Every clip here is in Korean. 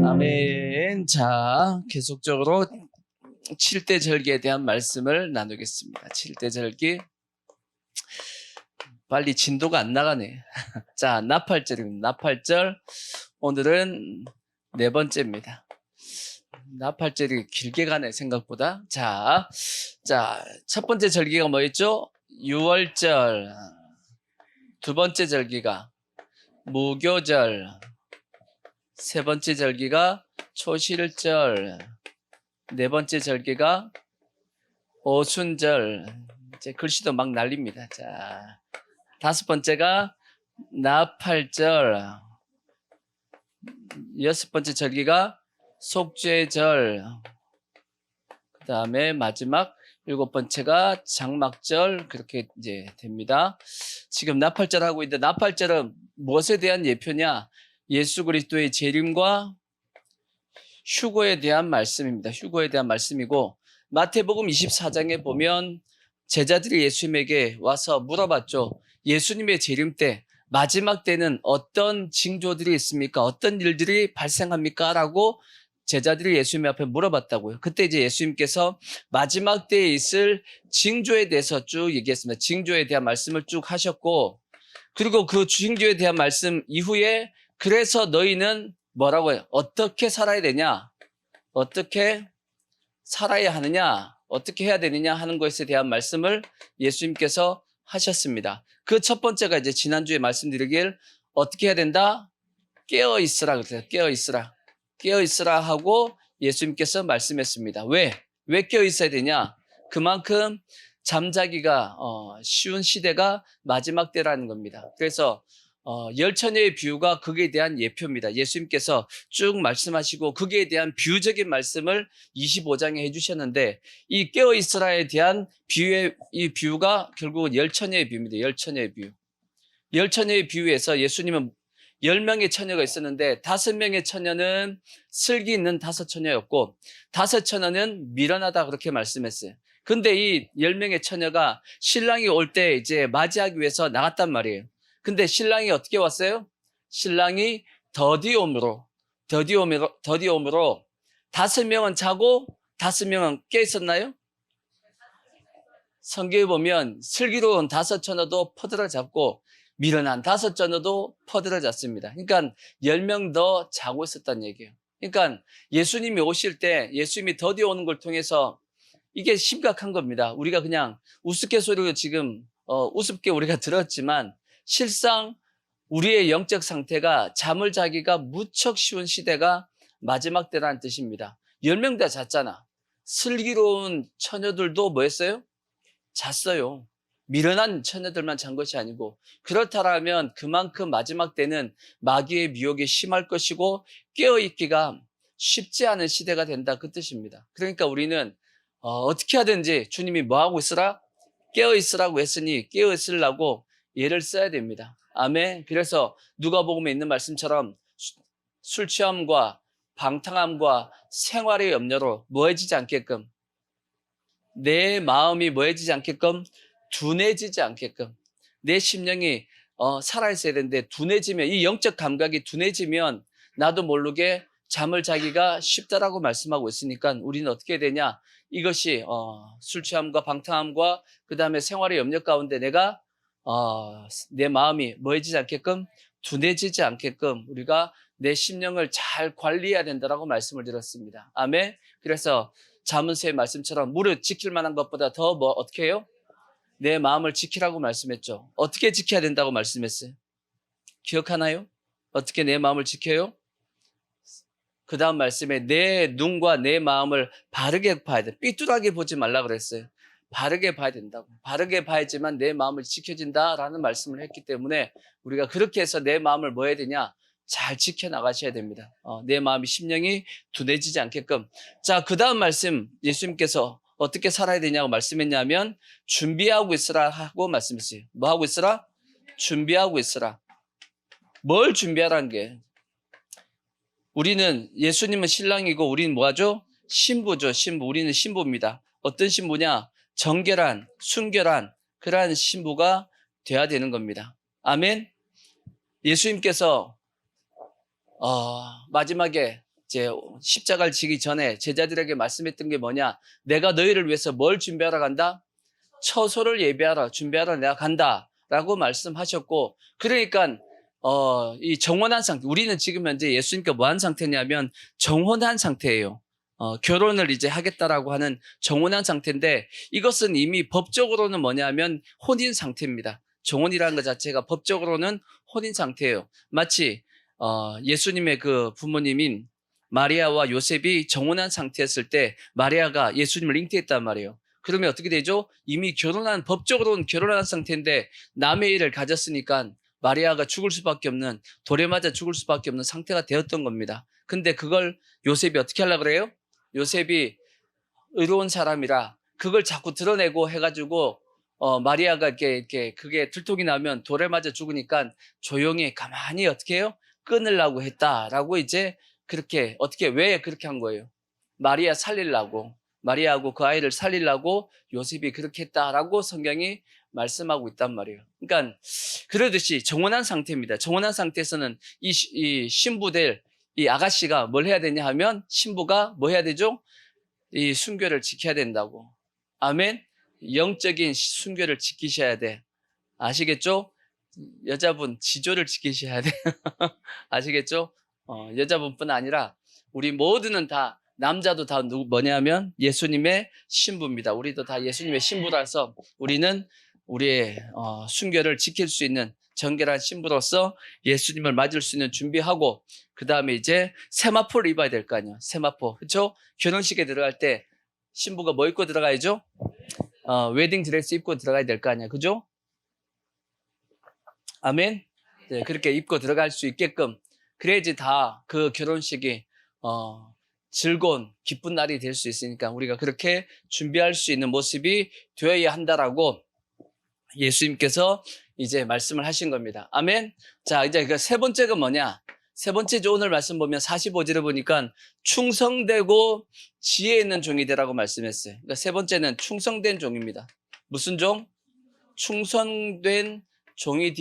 아멘. 자, 계속적으로 7대 절기에 대한 말씀을 나누겠습니다. 7대 절기. 빨리 진도가 안 나가네. 자, 나팔절입니다. 나팔절. 오늘은 네 번째입니다. 나팔절이 길게 가네, 생각보다. 자, 첫 번째 절기가 뭐였죠? 유월절. 두 번째 절기가 무교절. 세 번째 절기가 초실절. 네 번째 절기가 오순절. 이제 글씨도 막 날립니다. 자, 다섯 번째가 나팔절. 여섯 번째 절기가 속죄절. 그 다음에 마지막 일곱 번째가 장막절. 그렇게 이제 됩니다. 지금 나팔절 하고 있는데, 나팔절은 무엇에 대한 예표냐? 예수 그리스도의 재림과 휴거에 대한 말씀입니다. 휴거에 대한 말씀이고, 마태복음 24장에 보면 제자들이 예수님에게 와서 물어봤죠. 예수님의 재림 때, 마지막 때는 어떤 징조들이 있습니까? 어떤 일들이 발생합니까? 라고 제자들이 예수님 앞에 물어봤다고요. 그때 이제 예수님께서 마지막 때에 있을 징조에 대해서 쭉 얘기했습니다. 징조에 대한 말씀을 쭉 하셨고, 그리고 그 징조에 대한 말씀 이후에 그래서 너희는 뭐라고 해요? 어떻게 살아야 되냐? 어떻게 살아야 하느냐? 어떻게 해야 되느냐 하는 것에 대한 말씀을 예수님께서 하셨습니다. 그 첫 번째가 이제 지난주에 말씀드리길 어떻게 해야 된다? 깨어 있으라 그랬어요. 깨어 있으라. 깨어 있으라 하고 예수님께서 말씀했습니다. 왜 깨어 있어야 되냐? 그만큼 잠자기가 쉬운 시대가 마지막 때라는 겁니다. 그래서 열처녀의 비유가 거기에 대한 예표입니다. 예수님께서 쭉 말씀하시고 거기에 대한 비유적인 말씀을 25장에 해주셨는데, 이 깨어있으라에 대한 이 비유가 결국은 열처녀의 비유입니다. 열처녀의 비유. 열처녀의 비유에서 예수님은 10명의 처녀가 있었는데 5명의 처녀는 슬기 있는 5처녀였고 5처녀는 미련하다, 그렇게 말씀했어요. 근데 이 10명의 처녀가 신랑이 올 때 이제 맞이하기 위해서 나갔단 말이에요. 근데 신랑이 어떻게 왔어요? 신랑이 더디 오므로 5명은 자고 5명은 깨 있었나요? 성경에 보면 슬기로운 5처녀도 퍼들어 잡고 미련한 5처녀도 퍼들어 잡습니다. 그러니까 10명 더 자고 있었다는 얘기예요. 그러니까 예수님이 오실 때 예수님이 더디 오는 걸 통해서 이게 심각한 겁니다. 우리가 그냥 우스갯소리로 지금 우습게 우리가 들었지만 실상 우리의 영적 상태가 잠을 자기가 무척 쉬운 시대가 마지막 때라는 뜻입니다. 10명 다 잤잖아. 슬기로운 처녀들도 뭐 했어요? 잤어요. 미련한 처녀들만 잔 것이 아니고, 그렇다면 그만큼 마지막 때는 마귀의 미혹이 심할 것이고 깨어있기가 쉽지 않은 시대가 된다, 그 뜻입니다. 그러니까 우리는 어떻게 하든지 주님이 뭐 하고 있으라? 깨어있으라고 했으니 깨어있으려고 예를 써야 됩니다. 아멘. 그래서 누가복음에 있는 말씀처럼 술 취함과 방탕함과 생활의 염려로 뭐해지지 않게끔, 내 마음이 뭐해지지 않게끔, 둔해지지 않게끔, 내 심령이 살아있어야 되는데 둔해지면, 이 영적 감각이 둔해지면 나도 모르게 잠을 자기가 쉽다라고 말씀하고 있으니까 우리는 어떻게 되냐? 이것이 술 취함과 방탕함과 그 다음에 생활의 염려 가운데 내가 내 마음이 뭐해지지 않게끔, 둔해지지 않게끔 우리가 내 심령을 잘 관리해야 된다라고 말씀을 드렸습니다. 아멘. 그래서 자문서의 말씀처럼 무릇 지킬 만한 것보다 더 어떻게 해요? 내 마음을 지키라고 말씀했죠. 어떻게 지켜야 된다고 말씀했어요? 기억하나요? 어떻게 내 마음을 지켜요? 그 다음 말씀에 내 눈과 내 마음을 바르게 봐야 돼. 삐뚤하게 보지 말라 그랬어요. 바르게 봐야 된다고. 바르게 봐야지만 내 마음을 지켜진다라는 말씀을 했기 때문에 우리가 그렇게 해서 내 마음을 뭐 해야 되냐? 잘 지켜나가셔야 됩니다. 내 마음이, 심령이 둔해지지 않게끔. 자, 그 다음 말씀, 예수님께서 어떻게 살아야 되냐고 말씀했냐면 준비하고 있으라 하고 말씀했어요. 뭐 하고 있으라? 준비하고 있으라. 뭘 준비하라는 게? 우리는, 예수님은 신랑이고 우리는 뭐하죠? 신부죠. 신부. 우리는 신부입니다. 어떤 신부냐? 정결한, 순결한 그러한 신부가 돼야 되는 겁니다. 아멘. 예수님께서 마지막에 이제 십자가를 지기 전에 제자들에게 말씀했던 게 뭐냐? 내가 너희를 위해서 뭘 준비하러 간다? 처소를 예비하러 준비하러 내가 간다라고 말씀하셨고, 그러니까 이 정혼한 상태, 우리는 지금 현재 예수님과 뭐한 상태냐면 정혼한 상태예요. 결혼을 이제 하겠다라고 하는 정혼한 상태인데, 이것은 이미 법적으로는 뭐냐면 혼인 상태입니다. 정혼이라는 것 자체가 법적으로는 혼인 상태예요. 마치 예수님의 그 부모님인 마리아와 요셉이 정혼한 상태였을 때 마리아가 예수님을 잉태했단 말이에요. 그러면 어떻게 되죠? 이미 법적으로는 결혼한 상태인데 남의 일을 가졌으니까 마리아가 죽을 수밖에 없는, 돌에 맞아 죽을 수밖에 없는 상태가 되었던 겁니다. 근데 그걸 요셉이 어떻게 하려고 그래요? 요셉이 의로운 사람이라 그걸 자꾸 드러내고 해가지고 마리아가 이렇게 그게 들통이 나면 돌에 맞아 죽으니까 조용히 가만히 어떻게 해요? 끊으려고 했다라고 이제 그렇게 왜 그렇게 한 거예요? 마리아 살리려고, 마리아하고 그 아이를 살리려고 요셉이 그렇게 했다라고 성경이 말씀하고 있단 말이에요. 그러니까 그러듯이 정혼한 상태입니다. 정혼한 상태에서는 이 신부될 이 아가씨가 뭘 해야 되냐 하면 신부가 뭐 해야 되죠? 이 순교를 지켜야 된다고. 아멘. 영적인 순교를 지키셔야 돼. 아시겠죠? 여자분 지조를 지키셔야 돼. 아시겠죠? 여자분뿐 아니라 우리 모두는 다, 남자도 다 뭐냐면 예수님의 신부입니다. 우리도 다 예수님의 신부라서 우리는 우리의 순교를 지킬 수 있는 정결한 신부로서 예수님을 맞을 수 있는 준비하고, 그 다음에 이제 세마포를 입어야 될 거 아니에요. 세마포. 그렇죠? 결혼식에 들어갈 때 신부가 뭐 입고 들어가야죠? 웨딩 드레스 입고 들어가야 될 거 아니에요. 그죠? 아멘. 네, 그렇게 입고 들어갈 수 있게끔, 그래야지 다 그 결혼식이 즐거운 기쁜 날이 될 수 있으니까 우리가 그렇게 준비할 수 있는 모습이 되어야 한다라고 예수님께서 이제 말씀을 하신 겁니다. 아멘. 자, 이제 그 세 번째가 뭐냐? 세 번째 오늘 말씀 보면 45절에 보니까 충성되고 지혜 있는 종이 되라고 말씀했어요. 그러니까 세 번째는 충성된 종입니다. 무슨 종? 충성된 종이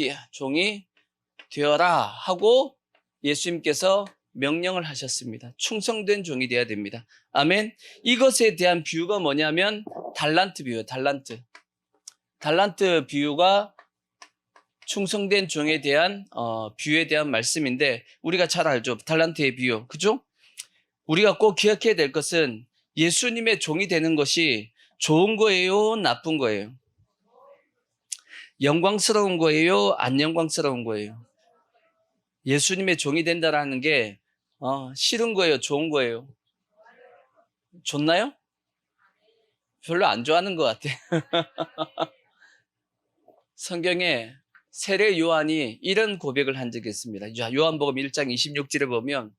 되어라 하고 예수님께서 명령을 하셨습니다. 충성된 종이 되어야 됩니다. 아멘. 이것에 대한 비유가 뭐냐면 달란트 비유예요. 달란트 비유가 충성된 종에 대한 비유에 대한 말씀인데, 우리가 잘 알죠. 달란트의 비유. 그죠? 우리가 꼭 기억해야 될 것은 예수님의 종이 되는 것이 좋은 거예요? 나쁜 거예요? 영광스러운 거예요? 안 영광스러운 거예요? 예수님의 종이 된다라는 게 싫은 거예요? 좋은 거예요? 좋나요? 별로 안 좋아하는 것 같아요. 성경에 세례 요한이 이런 고백을 한 적이 있습니다. 요한복음 1장 26절에 보면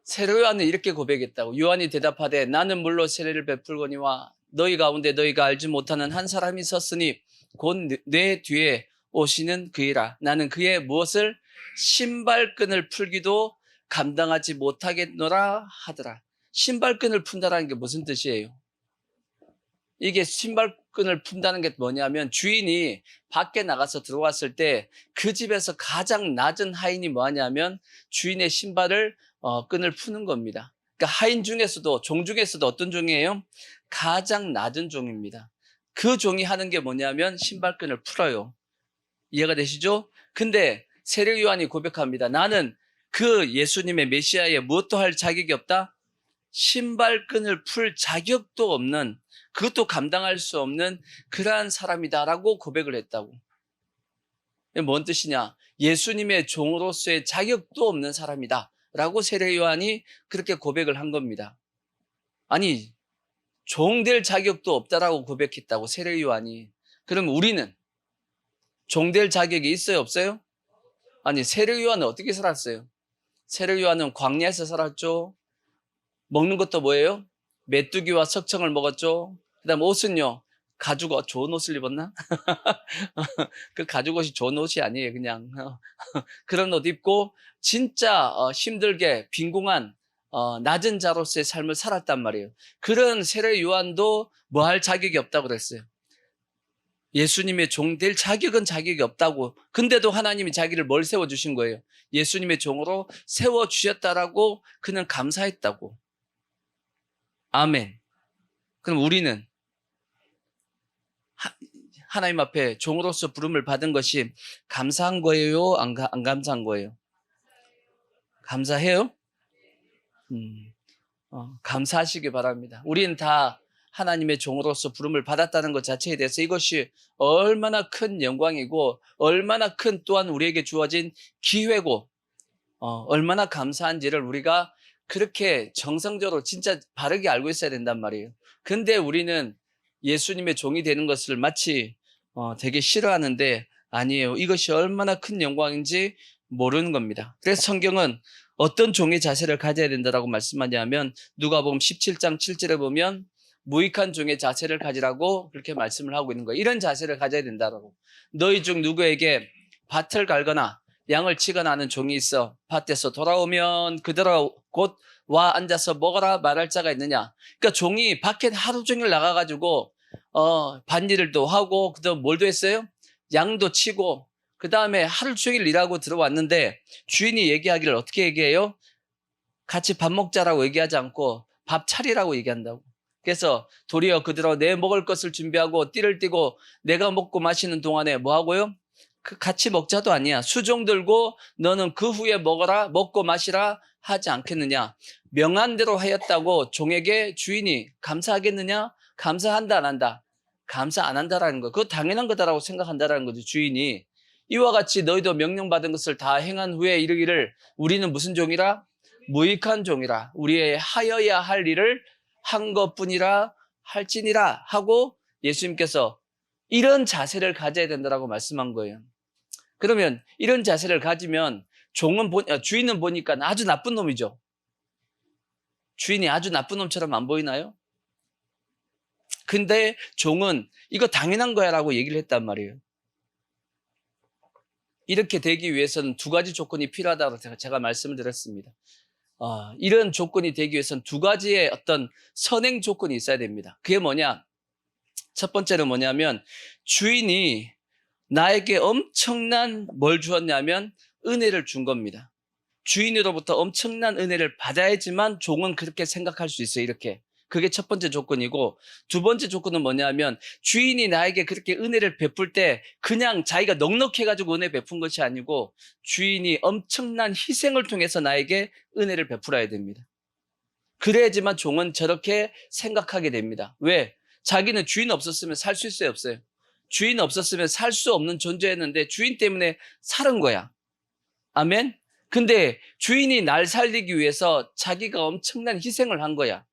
세례 요한은 이렇게 고백했다고. 요한이 대답하되 나는 물로 세례를 베풀거니와 너희 가운데 너희가 알지 못하는 한 사람이 섰으니 곧 내 뒤에 오시는 그이라. 나는 그의 무엇을 신발끈을 풀기도 감당하지 못하겠노라 하더라. 신발끈을 푼다라는 게 무슨 뜻이에요? 이게 신발끈을 푼다는 게 뭐냐면 주인이 밖에 나가서 들어왔을 때 그 집에서 가장 낮은 하인이 뭐하냐면 주인의 신발을 끈을 푸는 겁니다. 그러니까 하인 중에서도, 종 중에서도 어떤 종이에요? 가장 낮은 종입니다. 그 종이 하는 게 뭐냐면 신발끈을 풀어요. 이해가 되시죠? 근데 세례 요한이 고백합니다. 나는 그 예수님의 메시아에 무엇도 할 자격이 없다? 신발끈을 풀 자격도 없는, 그것도 감당할 수 없는 그러한 사람이다라고 고백을 했다고. 뭔 뜻이냐? 예수님의 종으로서의 자격도 없는 사람이다 라고 세례 요한이 그렇게 고백을 한 겁니다. 아니, 종 될 자격도 없다라고 고백했다고 세례 요한이. 그럼 우리는 종 될 자격이 있어요, 없어요? 아니, 세례 요한은 어떻게 살았어요? 세례 요한은 광야에서 살았죠. 먹는 것도 뭐예요? 메뚜기와 석청을 먹었죠. 그 다음 옷은요, 가죽옷, 좋은 옷을 입었나? 그 가죽옷이 좋은 옷이 아니에요, 그냥. 그런 옷 입고 진짜 힘들게 빈궁한 낮은 자로서의 삶을 살았단 말이에요. 그런 세례 요한도 뭐 할 자격이 없다고 그랬어요. 예수님의 종 될 자격은 자격이 없다고. 근데도 하나님이 자기를 뭘 세워주신 거예요? 예수님의 종으로 세워주셨다라고 그는 감사했다고. 아멘. 그럼 우리는 하나님 앞에 종으로서 부름을 받은 것이 감사한 거예요? 안 감사한 거예요? 감사해요? 감사하시기 바랍니다. 우리는 다 하나님의 종으로서 부름을 받았다는 것 자체에 대해서 이것이 얼마나 큰 영광이고 얼마나 큰 또한 우리에게 주어진 기회고 얼마나 감사한지를 우리가 그렇게 정성적으로 진짜 바르게 알고 있어야 된단 말이에요. 근데 우리는 예수님의 종이 되는 것을 마치 되게 싫어하는데 아니에요. 이것이 얼마나 큰 영광인지 모르는 겁니다. 그래서 성경은 어떤 종의 자세를 가져야 된다고 말씀하냐면 누가복음 17장 7절에 보면 무익한 종의 자세를 가지라고 그렇게 말씀을 하고 있는 거예요. 이런 자세를 가져야 된다고. 너희 중 누구에게 밭을 갈거나 양을 치거나 하는 종이 있어 밭에서 돌아오면 그대로 곧 와 앉아서 먹어라 말할 자가 있느냐. 그러니까 종이 밖에 하루 종일 나가가지고 밭일도 하고 그다음 뭘도 했어요? 양도 치고 그 다음에 하루 종일 일하고 들어왔는데 주인이 얘기하기를 어떻게 얘기해요? 같이 밥 먹자라고 얘기하지 않고 밥 차리라고 얘기한다고. 그래서 도리어 그대로 내 먹을 것을 준비하고 띠를 띠고 내가 먹고 마시는 동안에 뭐 하고요? 같이 먹자도 아니야. 수종 들고 너는 그 후에 먹어라, 먹고 마시라 하지 않겠느냐. 명한대로 하였다고 종에게 주인이 감사하겠느냐? 감사한다 안 한다? 감사 안 한다라는 거. 그거 당연한 거다라고 생각한다라는 거죠. 주인이. 이와 같이 너희도 명령받은 것을 다 행한 후에 이르기를 우리는 무슨 종이라? 무익한 종이라. 우리의 하여야 할 일을 한 것뿐이라 할지니라 하고 예수님께서 이런 자세를 가져야 된다라고 말씀한 거예요. 그러면 이런 자세를 가지면 주인은 보니까 아주 나쁜 놈이죠. 주인이 아주 나쁜 놈처럼 안 보이나요? 근데 종은 이거 당연한 거야 라고 얘기를 했단 말이에요. 이렇게 되기 위해서는 두 가지 조건이 필요하다고 제가 말씀을 드렸습니다. 이런 조건이 되기 위해서는 두 가지의 어떤 선행 조건이 있어야 됩니다. 그게 뭐냐? 첫 번째는 뭐냐면 주인이 나에게 엄청난 뭘 주었냐면 은혜를 준 겁니다. 주인으로부터 엄청난 은혜를 받아야지만 종은 그렇게 생각할 수 있어요. 이렇게. 그게 첫 번째 조건이고 두 번째 조건은 뭐냐면 주인이 나에게 그렇게 은혜를 베풀 때 그냥 자기가 넉넉해가지고 은혜 베푼 것이 아니고 주인이 엄청난 희생을 통해서 나에게 은혜를 베풀어야 됩니다. 그래야지만 종은 저렇게 생각하게 됩니다. 왜? 자기는 주인 없었으면 살 수 있어요? 없어요? 주인 없었으면 살 수 없는 존재였는데 주인 때문에 사는 거야. 아멘? 근데 주인이 날 살리기 위해서 자기가 엄청난 희생을 한 거야.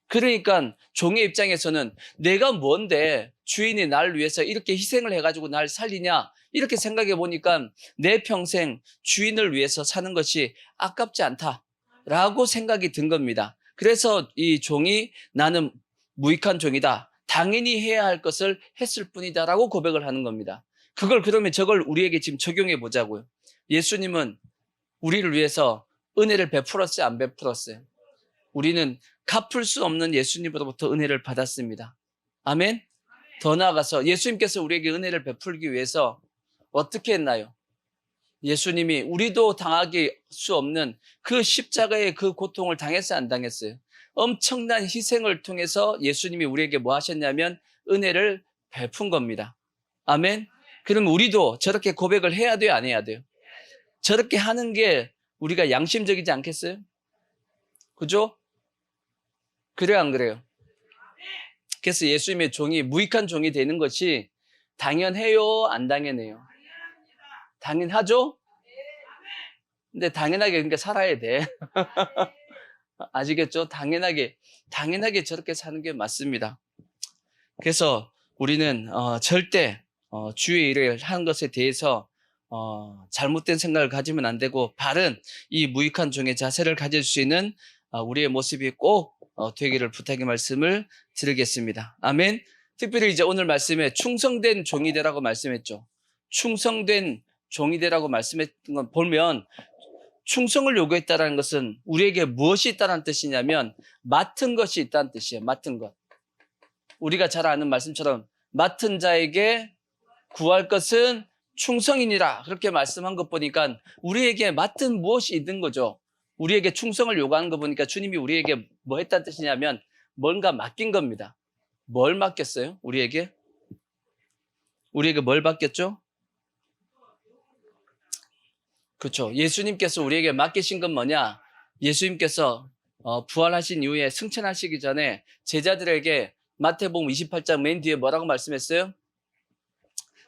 그러니까 종의 입장에서는 내가 뭔데 주인이 날 위해서 이렇게 희생을 해가지고 날 살리냐 이렇게 생각해 보니까 내 평생 주인을 위해서 사는 것이 아깝지 않다라고 생각이 든 겁니다. 그래서 이 종이 나는 무익한 종이다. 당연히 해야 할 것을 했을 뿐이다라고 고백을 하는 겁니다. 그러면 저걸 우리에게 지금 적용해 보자고요. 예수님은 우리를 위해서 은혜를 베풀었어요? 안 베풀었어요? 우리는 갚을 수 없는 예수님으로부터 은혜를 받았습니다. 아멘? 더 나아가서 예수님께서 우리에게 은혜를 베풀기 위해서 어떻게 했나요? 예수님이 우리도 당하기 수 없는 그 십자가의 그 고통을 당했어요? 안 당했어요? 엄청난 희생을 통해서 예수님이 우리에게 뭐 하셨냐면 은혜를 베푼 겁니다. 아멘? 그럼 우리도 저렇게 고백을 해야 돼요? 안 해야 돼요? 저렇게 하는 게 우리가 양심적이지 않겠어요? 그죠? 그래요, 안 그래요? 그래서 예수님의 종이 무익한 종이 되는 것이 당연해요, 안 당연해요? 당연하죠? 근데 당연하게 그러니까 살아야 돼. 아시겠죠? 당연하게 저렇게 사는 게 맞습니다. 그래서 우리는 절대 주의 일을 하는 것에 대해서 잘못된 생각을 가지면 안 되고 바른 이 무익한 종의 자세를 가질 수 있는 우리의 모습이 꼭 되기를 부탁의 말씀을 드리겠습니다. 아멘. 특별히 이제 오늘 말씀에 충성된 종이 되라고 말씀했죠. 충성된 종이 되라고 말씀했던 건 보면 충성을 요구했다는 것은 우리에게 무엇이 있다는 뜻이냐면 맡은 것이 있다는 뜻이에요. 맡은 것. 우리가 잘 아는 말씀처럼 맡은 자에게 구할 것은 충성이니라. 그렇게 말씀한 것 보니까 우리에게 맡은 무엇이 있는 거죠. 우리에게 충성을 요구하는 거 보니까 주님이 우리에게 뭐 했다는 뜻이냐면 뭔가 맡긴 겁니다. 뭘 맡겼어요? 우리에게 뭘 맡겼죠? 그렇죠. 예수님께서 우리에게 맡기신 건 뭐냐? 예수님께서 부활하신 이후에 승천하시기 전에 제자들에게 마태복음 28장 맨 뒤에 뭐라고 말씀했어요?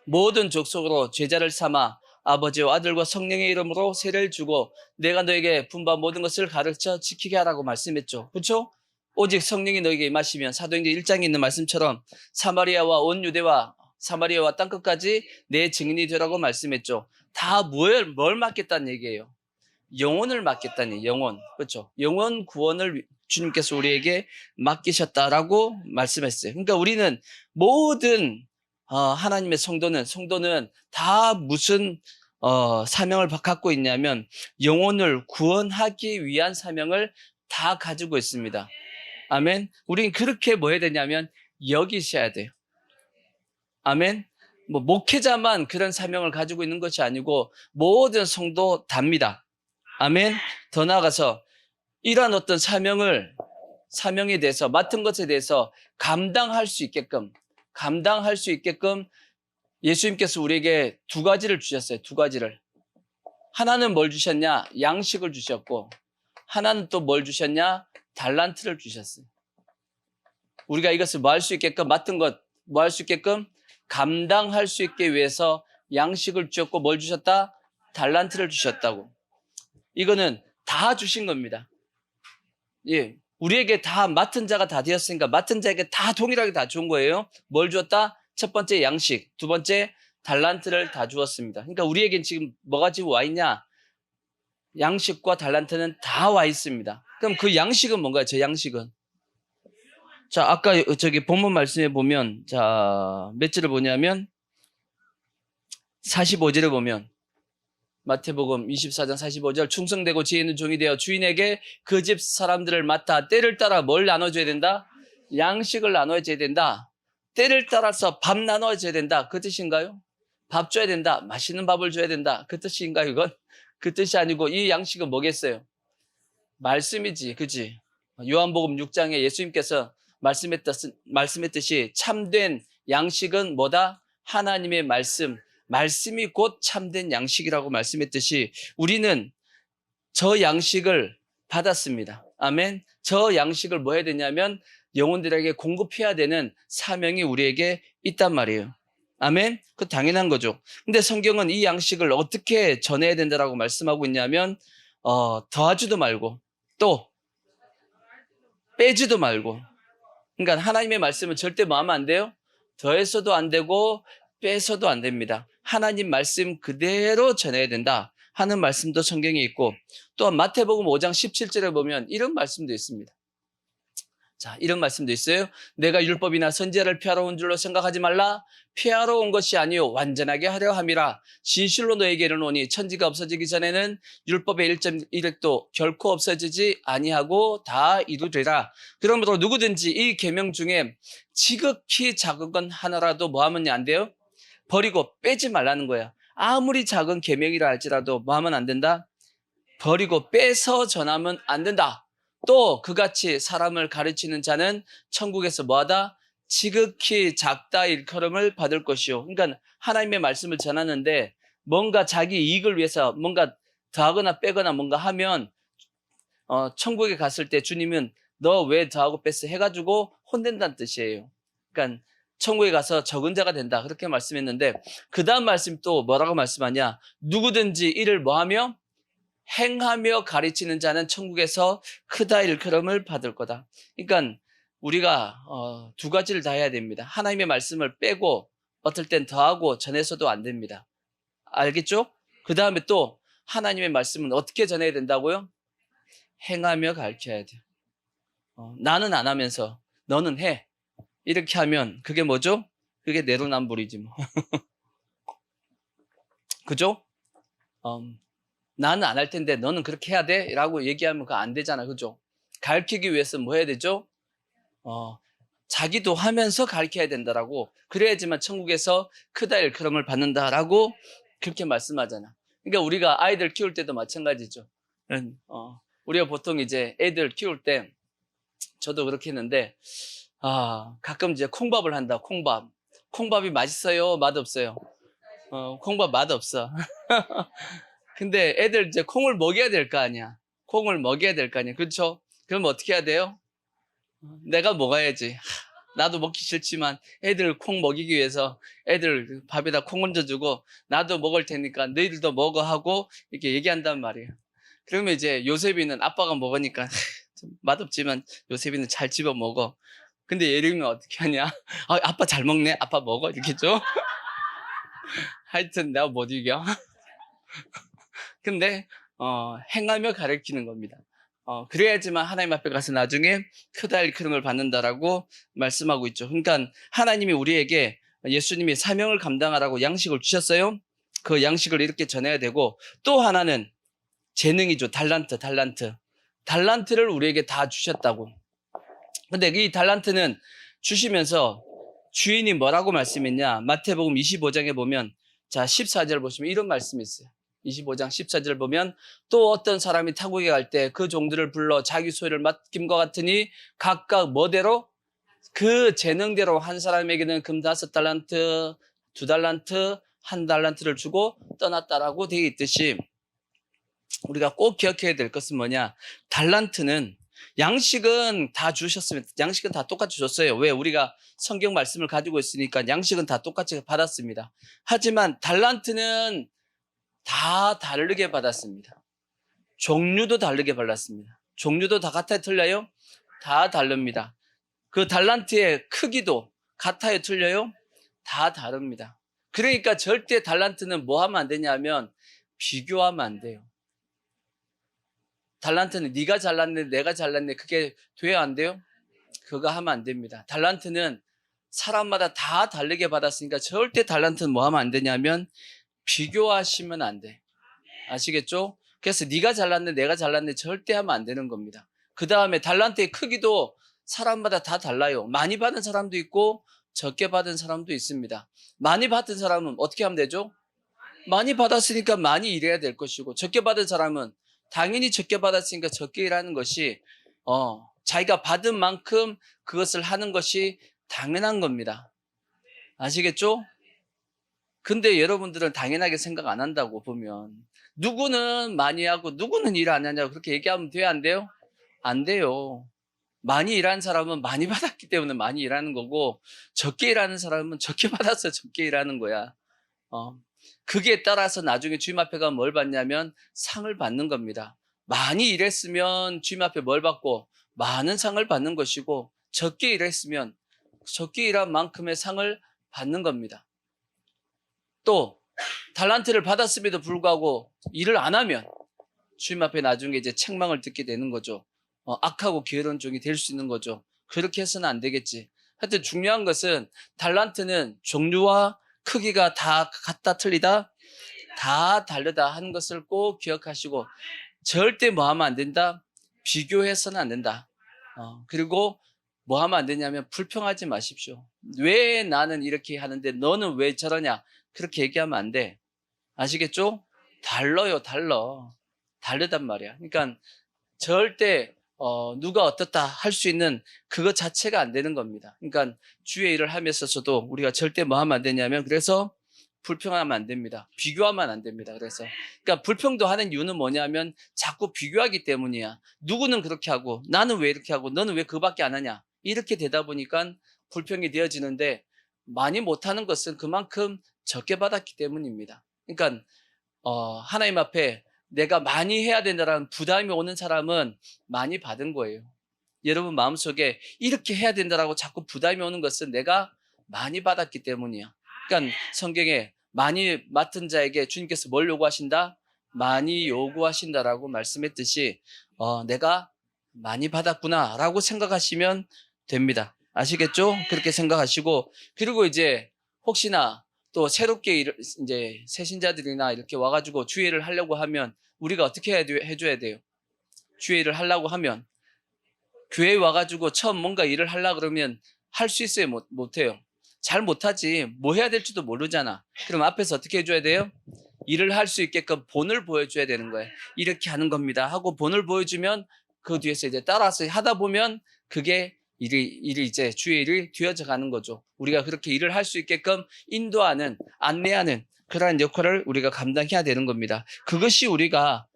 모든 족속으로 제자를 삼아 아버지와 아들과 성령의 이름으로 세례를 주고 내가 너에게 분부한 모든 것을 가르쳐 지키게 하라고 말씀했죠. 그렇죠? 오직 성령이 너에게 임하시면 사도행전 1장에 있는 말씀처럼 사마리아와 온 유대와 사마리아와 땅끝까지 내 증인이 되라고 말씀했죠. 다 뭘 맡겠다는 얘기예요? 영혼을 맡겠다니, 영혼. 그렇죠? 영혼 구원을 주님께서 우리에게 맡기셨다라고 말씀했어요. 그러니까 우리는 모든 하나님의 성도는 다 무슨 사명을 갖고 있냐면 영혼을 구원하기 위한 사명을 다 가지고 있습니다. 아멘. 우리는 그렇게 뭐 해야 되냐면 여기셔야 돼요. 아멘. 뭐 목회자만 그런 사명을 가지고 있는 것이 아니고 모든 성도 답니다. 아멘. 더 나아가서 이러한 어떤 사명에 대해서 맡은 것에 대해서 감당할 수 있게끔 예수님께서 우리에게 두 가지를 주셨어요. 두 가지를. 하나는 뭘 주셨냐? 양식을 주셨고 하나는 또 뭘 주셨냐? 달란트를 주셨어요. 우리가 이것을 뭐 할 수 있게끔 맡은 것 뭐 할 수 있게끔 감당할 수 있기 위해서 양식을 주셨고 뭘 주셨다? 달란트를 주셨다고. 이거는 다 주신 겁니다. 예, 우리에게 다 맡은 자가 다 되었으니까 맡은 자에게 다 동일하게 다 준 거예요. 뭘 주었다? 첫 번째 양식, 두 번째 달란트를 다 주었습니다. 그러니까 우리에겐 지금 뭐가 지금 와 있냐? 양식과 달란트는 다 와 있습니다. 그럼 그 양식은 뭔가요? 저 양식은? 자, 아까 저기 본문 말씀에 보면 몇 절을 보냐면 45절을 보면 마태복음 24장 45절 충성되고 지혜 있는 종이 되어 주인에게 그 집 사람들을 맡아 때를 따라 뭘 나눠줘야 된다? 양식을 나눠줘야 된다. 때를 따라서 밥 나눠줘야 된다. 그 뜻인가요? 밥 줘야 된다. 맛있는 밥을 줘야 된다. 그 뜻인가요? 이건? 그 뜻이 아니고 이 양식은 뭐겠어요? 말씀이지. 그치? 요한복음 6장에 예수님께서 말씀했듯이 참된 양식은 뭐다? 하나님의 말씀이 곧 참된 양식이라고 말씀했듯이 우리는 저 양식을 받았습니다. 아멘. 저 양식을 뭐 해야 되냐면 영혼들에게 공급해야 되는 사명이 우리에게 있단 말이에요. 아멘. 그 당연한 거죠. 근데 성경은 이 양식을 어떻게 전해야 된다라고 말씀하고 있냐면 더하지도 말고 또 빼지도 말고. 그러니까 하나님의 말씀은 절대 뭐 하면 안 돼요? 더해서도 안 되고 빼서도 안 됩니다. 하나님 말씀 그대로 전해야 된다 하는 말씀도 성경에 있고 또한 마태복음 5장 17절에 보면 이런 말씀도 있습니다. 자, 이런 말씀도 있어요. 내가 율법이나 선지자를 피하러 온 줄로 생각하지 말라. 피하러 온 것이 아니요 완전하게 하려 함이라. 진실로 너에게 이르노니 천지가 없어지기 전에는 율법의 1.1획도 결코 없어지지 아니하고 다 이루리라. 그러므로 누구든지 이 계명 중에 지극히 작은 건 하나라도 뭐 하면 안 돼요? 버리고 빼지 말라는 거야. 아무리 작은 계명이라 할지라도 뭐 하면 안 된다? 버리고 빼서 전하면 안 된다. 또 그같이 사람을 가르치는 자는 천국에서 뭐하다? 지극히 작다 일컬음을 받을 것이요. 그러니까 하나님의 말씀을 전하는데 뭔가 자기 이익을 위해서 뭔가 더하거나 빼거나 뭔가 하면 천국에 갔을 때 주님은 너 왜 더하고 뺐어? 해가지고 혼낸다는 뜻이에요. 그러니까 천국에 가서 적은 자가 된다. 그렇게 말씀했는데 그 다음 말씀 또 뭐라고 말씀하냐? 누구든지 이를 뭐하며? 행하며 가르치는 자는 천국에서 크다 일컬음을 받을 거다. 그러니까 우리가 두 가지를 다 해야 됩니다. 하나님의 말씀을 빼고 어떨 땐 더하고 전해서도 안 됩니다. 알겠죠? 그 다음에 또 하나님의 말씀은 어떻게 전해야 된다고요? 행하며 가르쳐야 돼요. 나는 안 하면서 너는 해. 이렇게 하면 그게 뭐죠? 그게 내로남불이지 뭐. 그죠? 나는 안 할 텐데 너는 그렇게 해야 돼? 라고 얘기하면 그거 안 되잖아. 그죠? 가르치기 위해서 뭐 해야 되죠? 자기도 하면서 가르쳐야 된다라고, 그래야지만 천국에서 크다 일컬음을 받는다라고 그렇게 말씀하잖아. 그러니까 우리가 아이들 키울 때도 마찬가지죠. 우리가 보통 이제 애들 키울 때, 저도 그렇게 했는데, 가끔 이제 콩밥을 한다. 콩밥이 맛있어요, 맛없어요? 콩밥 맛없어. 근데 애들 이제 콩을 먹여야 될 거 아니야. 콩을 먹여야 될 거 아니야. 그렇죠? 그럼 어떻게 해야 돼요? 내가 먹어야지. 나도 먹기 싫지만 애들 콩 먹이기 위해서 애들 밥에다 콩 얹어주고, 나도 먹을 테니까 너희들도 먹어 하고 이렇게 얘기한단 말이에요. 그러면 이제 요셉이는 아빠가 먹으니까 좀 맛없지만 요셉이는 잘 집어 먹어. 근데 예림이는 어떻게 하냐? 아빠 잘 먹네. 아빠 먹어. 이렇게 줘. 하여튼 내가 못 이겨. 근데 행하며 가르치는 겁니다. 그래야지만 하나님 앞에 가서 나중에 크다 일컬음을 받는다라고 말씀하고 있죠. 그러니까 하나님이 우리에게, 예수님이 사명을 감당하라고 양식을 주셨어요. 그 양식을 이렇게 전해야 되고, 또 하나는 재능이죠. 달란트를 우리에게 다 주셨다고. 근데 이 달란트는 주시면서 주인이 뭐라고 말씀했냐? 마태복음 25장에 보면, 자, 14절 보시면 이런 말씀이 있어요. 25장 14절 보면, 또 어떤 사람이 타국에 갈 때 그 종들을 불러 자기 소유를 맡김과 같으니 각각 뭐대로, 그 재능대로 한 사람에게는 금 5달란트, 2달란트, 1달란트를 주고 떠났다라고 되어 있듯이, 우리가 꼭 기억해야 될 것은 뭐냐? 달란트는, 양식은 다 주셨으면, 양식은 다 똑같이 줬어요. 왜? 우리가 성경 말씀을 가지고 있으니까 양식은 다 똑같이 받았습니다. 하지만 달란트는 다 다르게 받았습니다. 종류도 다르게 받았습니다. 종류도 다 같아요, 틀려요? 다 다릅니다. 그 달란트의 크기도 같아요, 틀려요? 다 다릅니다. 그러니까 절대 달란트는 뭐 하면 안 되냐면 비교하면 안 돼요. 달란트는 네가 잘났네, 내가 잘났네, 그게 돼야 안 돼요? 그거 하면 안 됩니다. 달란트는 사람마다 다 다르게 받았으니까 절대 달란트는 뭐 하면 안 되냐면 비교하시면 안 돼. 아시겠죠? 그래서 네가 잘났네, 내가 잘났네 절대 하면 안 되는 겁니다. 그 다음에 달란트의 크기도 사람마다 다 달라요. 많이 받은 사람도 있고 적게 받은 사람도 있습니다. 많이 받은 사람은 어떻게 하면 되죠? 많이 받았으니까 많이 일해야 될 것이고, 적게 받은 사람은 당연히 적게 받았으니까 적게 일하는 것이, 자기가 받은 만큼 그것을 하는 것이 당연한 겁니다. 아시겠죠? 근데 여러분들은 당연하게 생각 안 한다고 보면, 누구는 많이 하고 누구는 일 안 하냐고 그렇게 얘기하면 돼요, 안 돼요? 안 돼요. 많이 일하는 사람은 많이 받았기 때문에 많이 일하는 거고, 적게 일하는 사람은 적게 받아서 적게 일하는 거야. 그게 따라서 나중에 주님 앞에 가면 뭘 받냐면 상을 받는 겁니다. 많이 일했으면 주님 앞에 뭘 받고 많은 상을 받는 것이고, 적게 일했으면 적게 일한 만큼의 상을 받는 겁니다. 또 달란트를 받았음에도 불구하고 일을 안 하면 주님 앞에 나중에 이제 책망을 듣게 되는 거죠. 악하고 게으른 종이 될 수 있는 거죠. 그렇게 해서는 안 되겠지. 하여튼 중요한 것은 달란트는 종류와 크기가 다 같다 틀리다, 다 다르다 하는 것을 꼭 기억하시고, 절대 뭐 하면 안 된다? 비교해서는 안 된다. 그리고 뭐 하면 안 되냐면 불평하지 마십시오. 왜 나는 이렇게 하는데 너는 왜 저러냐? 그렇게 얘기하면 안 돼. 아시겠죠? 달라요, 다르단 말이야. 그러니까 절대 누가 어떻다 할 수 있는 그것 자체가 안 되는 겁니다. 그러니까 주의 일을 하면서도 우리가 절대 뭐 하면 안 되냐면, 그래서 불평하면 안 됩니다. 비교하면 안 됩니다. 그러니까 불평도 하는 이유는 뭐냐면 자꾸 비교하기 때문이야. 누구는 그렇게 하고 나는 왜 이렇게 하고 너는 왜 그밖에 안 하냐, 이렇게 되다 보니까 불평이 되어지는데, 많이 못하는 것은 그만큼 적게 받았기 때문입니다. 그러니까 하나님 앞에 내가 많이 해야 된다는 부담이 오는 사람은 많이 받은 거예요. 여러분 마음속에 이렇게 해야 된다라고 자꾸 부담이 오는 것은 내가 많이 받았기 때문이야. 그러니까 성경에 많이 맡은 자에게 주님께서 뭘 요구하신다? 많이 요구하신다라고 말씀했듯이, 내가 많이 받았구나 라고 생각하시면 됩니다. 아시겠죠? 그렇게 생각하시고, 그리고 이제 혹시나 또 새롭게 이제 새신자들이나 이렇게 와가지고 주일을 하려고 하면 우리가 어떻게 해줘야 돼요? 주일을 하려고 하면 교회에 와가지고 처음 뭔가 일을 하려고 그러면 할 수 있어요? 못해요? 잘 못하지. 뭐 해야 될지도 모르잖아. 그럼 앞에서 어떻게 해줘야 돼요? 일을 할 수 있게끔 본을 보여줘야 되는 거예요. 이렇게 하는 겁니다 하고 본을 보여주면 그 뒤에서 이제 따라서 하다 보면 그게 일이 이제 주의 일이 되어져 가는 거죠. 우리가 그렇게 일을 할 수 있게끔 인도하는, 안내하는 그러한 역할을 우리가 감당해야 되는 겁니다. 그것이 우리가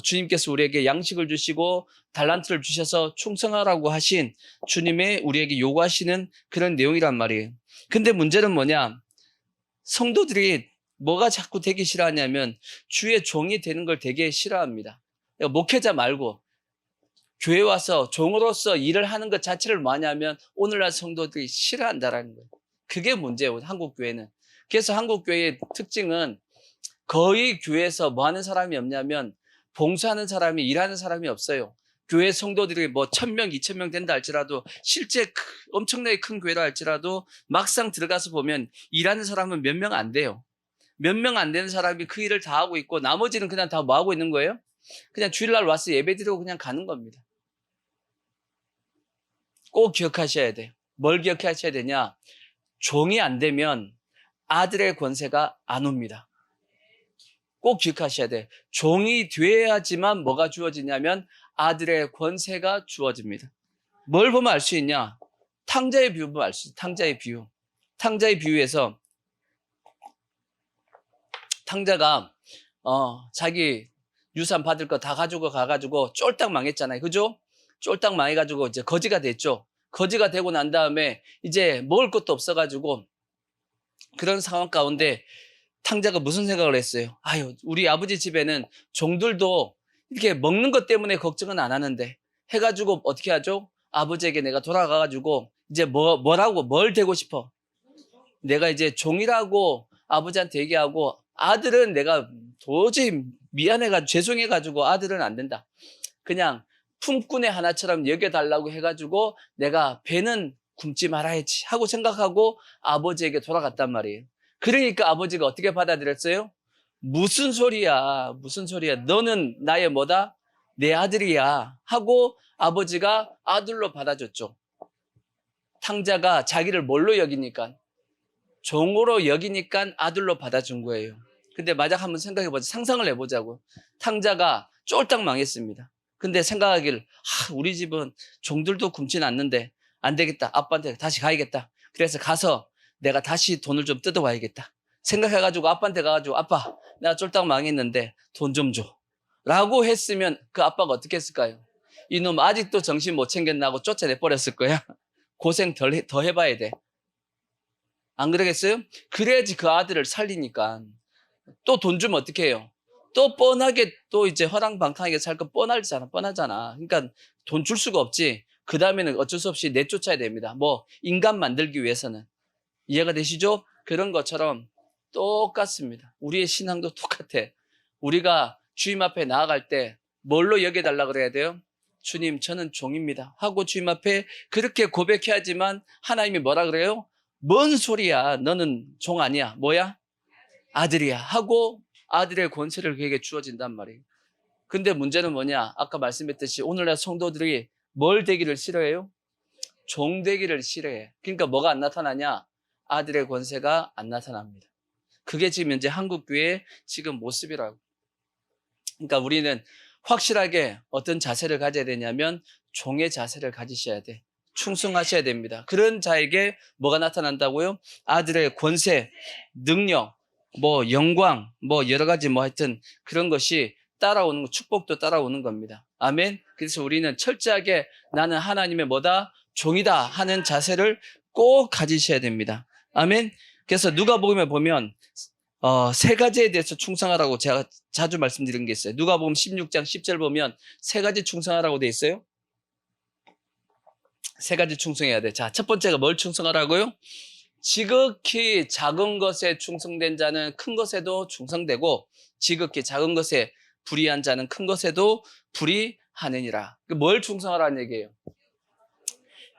주님께서 우리에게 양식을 주시고 달란트를 주셔서 충성하라고 하신 주님의 우리에게 요구하시는 그런 내용이란 말이에요. 근데 문제는 뭐냐? 성도들이 뭐가 자꾸 되기 싫어하냐면 주의 종이 되는 걸 되게 싫어합니다. 목회자 말고 교회 와서 종으로서 일을 하는 것 자체를 뭐냐면 오늘날 성도들이 싫어한다라는 거예요. 그게 문제예요, 한국 교회는. 그래서 한국 교회의 특징은 거의 교회에서 뭐 하는 사람이 없냐면 봉사하는 사람이, 일하는 사람이 없어요. 교회 성도들이 뭐 1000명, 2000명 된다 할지라도 실제 엄청나게 큰 교회라 할지라도 막상 들어가서 보면 일하는 사람은 몇 명 안 돼요. 몇 명 안 되는 사람이 그 일을 다 하고 있고 나머지는 그냥 다 뭐 하고 있는 거예요? 그냥 주일날 와서 예배 드리고 그냥 가는 겁니다. 꼭 기억하셔야 돼요. 뭘 기억하셔야 되냐? 종이 안 되면 아들의 권세가 안 옵니다. 꼭 기억하셔야 돼요. 종이 돼야지만 뭐가 주어지냐면 아들의 권세가 주어집니다. 뭘 보면 알 수 있냐? 탕자의 비유 보면 알 수 있어요. 탕자의 비유. 탕자의 비유에서 탕자가 자기 유산 받을 거 다 가지고 가가지고 쫄딱 망했잖아요. 그죠? 쫄딱 망해가지고 이제 거지가 됐죠. 거지가 되고 난 다음에 이제 먹을 것도 없어가지고 그런 상황 가운데 탕자가 무슨 생각을 했어요? 아유, 우리 아버지 집에는 종들도 이렇게 먹는 것 때문에 걱정은 안 하는데 해가지고 어떻게 하죠? 아버지에게 내가 돌아가가지고 이제 뭘 되고 싶어? 내가 이제 종이라고 아버지한테 얘기하고 아들은 내가 도저히 미안해가지고 죄송해가지고 아들은 안 된다. 그냥 품꾼의 하나처럼 여겨달라고 해가지고 내가 배는 굶지 말아야지 하고 생각하고 아버지에게 돌아갔단 말이에요. 그러니까 아버지가 어떻게 받아들였어요? 무슨 소리야, 무슨 소리야. 너는 나의 뭐다? 내 아들이야 하고 아버지가 아들로 받아줬죠. 탕자가 자기를 뭘로 여기니까? 종으로 여기니까 아들로 받아준 거예요. 근데 만약 한번 생각해보자. 상상을 해보자고. 탕자가 쫄딱 망했습니다. 근데 생각하길 우리 집은 종들도 굶진 않는데 안 되겠다. 아빠한테 다시 가야겠다. 그래서 가서 내가 다시 돈을 좀 뜯어와야겠다. 생각해가지고 아빠한테 가가지고 아빠 내가 쫄딱 망했는데 돈 좀 줘. 라고 했으면 그 아빠가 어떻게 했을까요? 이놈 아직도 정신 못 챙겼나 하고 쫓아내버렸을 거야. 고생 더 해봐야 돼. 안 그러겠어요? 그래야지 그 아들을 살리니까. 또 돈 주면 어떻게 해요? 또 뻔하게 또 이제 허랑방탕하게 살 거 뻔하잖아. 그러니까 돈 줄 수가 없지. 그 다음에는 어쩔 수 없이 내쫓아야 됩니다. 뭐 인간 만들기 위해서는. 이해가 되시죠? 그런 것처럼 똑같습니다. 우리의 신앙도 똑같아. 우리가 주님 앞에 나아갈 때 뭘로 여겨달라 그래야 돼요? 주님 저는 종입니다 하고 주님 앞에 그렇게 고백해야지만 하나님이 뭐라 그래요? 뭔 소리야 너는 종 아니야. 뭐야? 아들이야 하고 아들의 권세를 그에게 주어진단 말이에요. 근데 문제는 뭐냐? 아까 말씀했듯이 오늘날 성도들이 뭘 되기를 싫어해요? 종 되기를 싫어해. 그러니까 뭐가 안 나타나냐? 아들의 권세가 안 나타납니다. 그게 지금 현재 한국 교회의 지금 모습이라고. 그러니까 우리는 확실하게 어떤 자세를 가져야 되냐면 종의 자세를 가지셔야 돼. 충성하셔야 됩니다. 그런 자에게 뭐가 나타난다고요? 아들의 권세, 능력, 뭐 영광, 뭐 여러 가지 뭐 하여튼 그런 것이 따라오는 축복도 따라오는 겁니다. 아멘. 그래서 우리는 철저하게 나는 하나님의 뭐다? 종이다 하는 자세를 꼭 가지셔야 됩니다. 아멘. 그래서 누가복음에 보면 세 가지에 대해서 충성하라고 제가 자주 말씀드린 게 있어요. 누가복음 16장 10절 보면 세 가지 충성하라고 돼 있어요. 세 가지 충성해야 돼. 자, 첫 번째가 뭘 충성하라고요? 지극히 작은 것에 충성된 자는 큰 것에도 충성되고 지극히 작은 것에 불의한 자는 큰 것에도 불의하느니라. 뭘 충성하라는 얘기예요?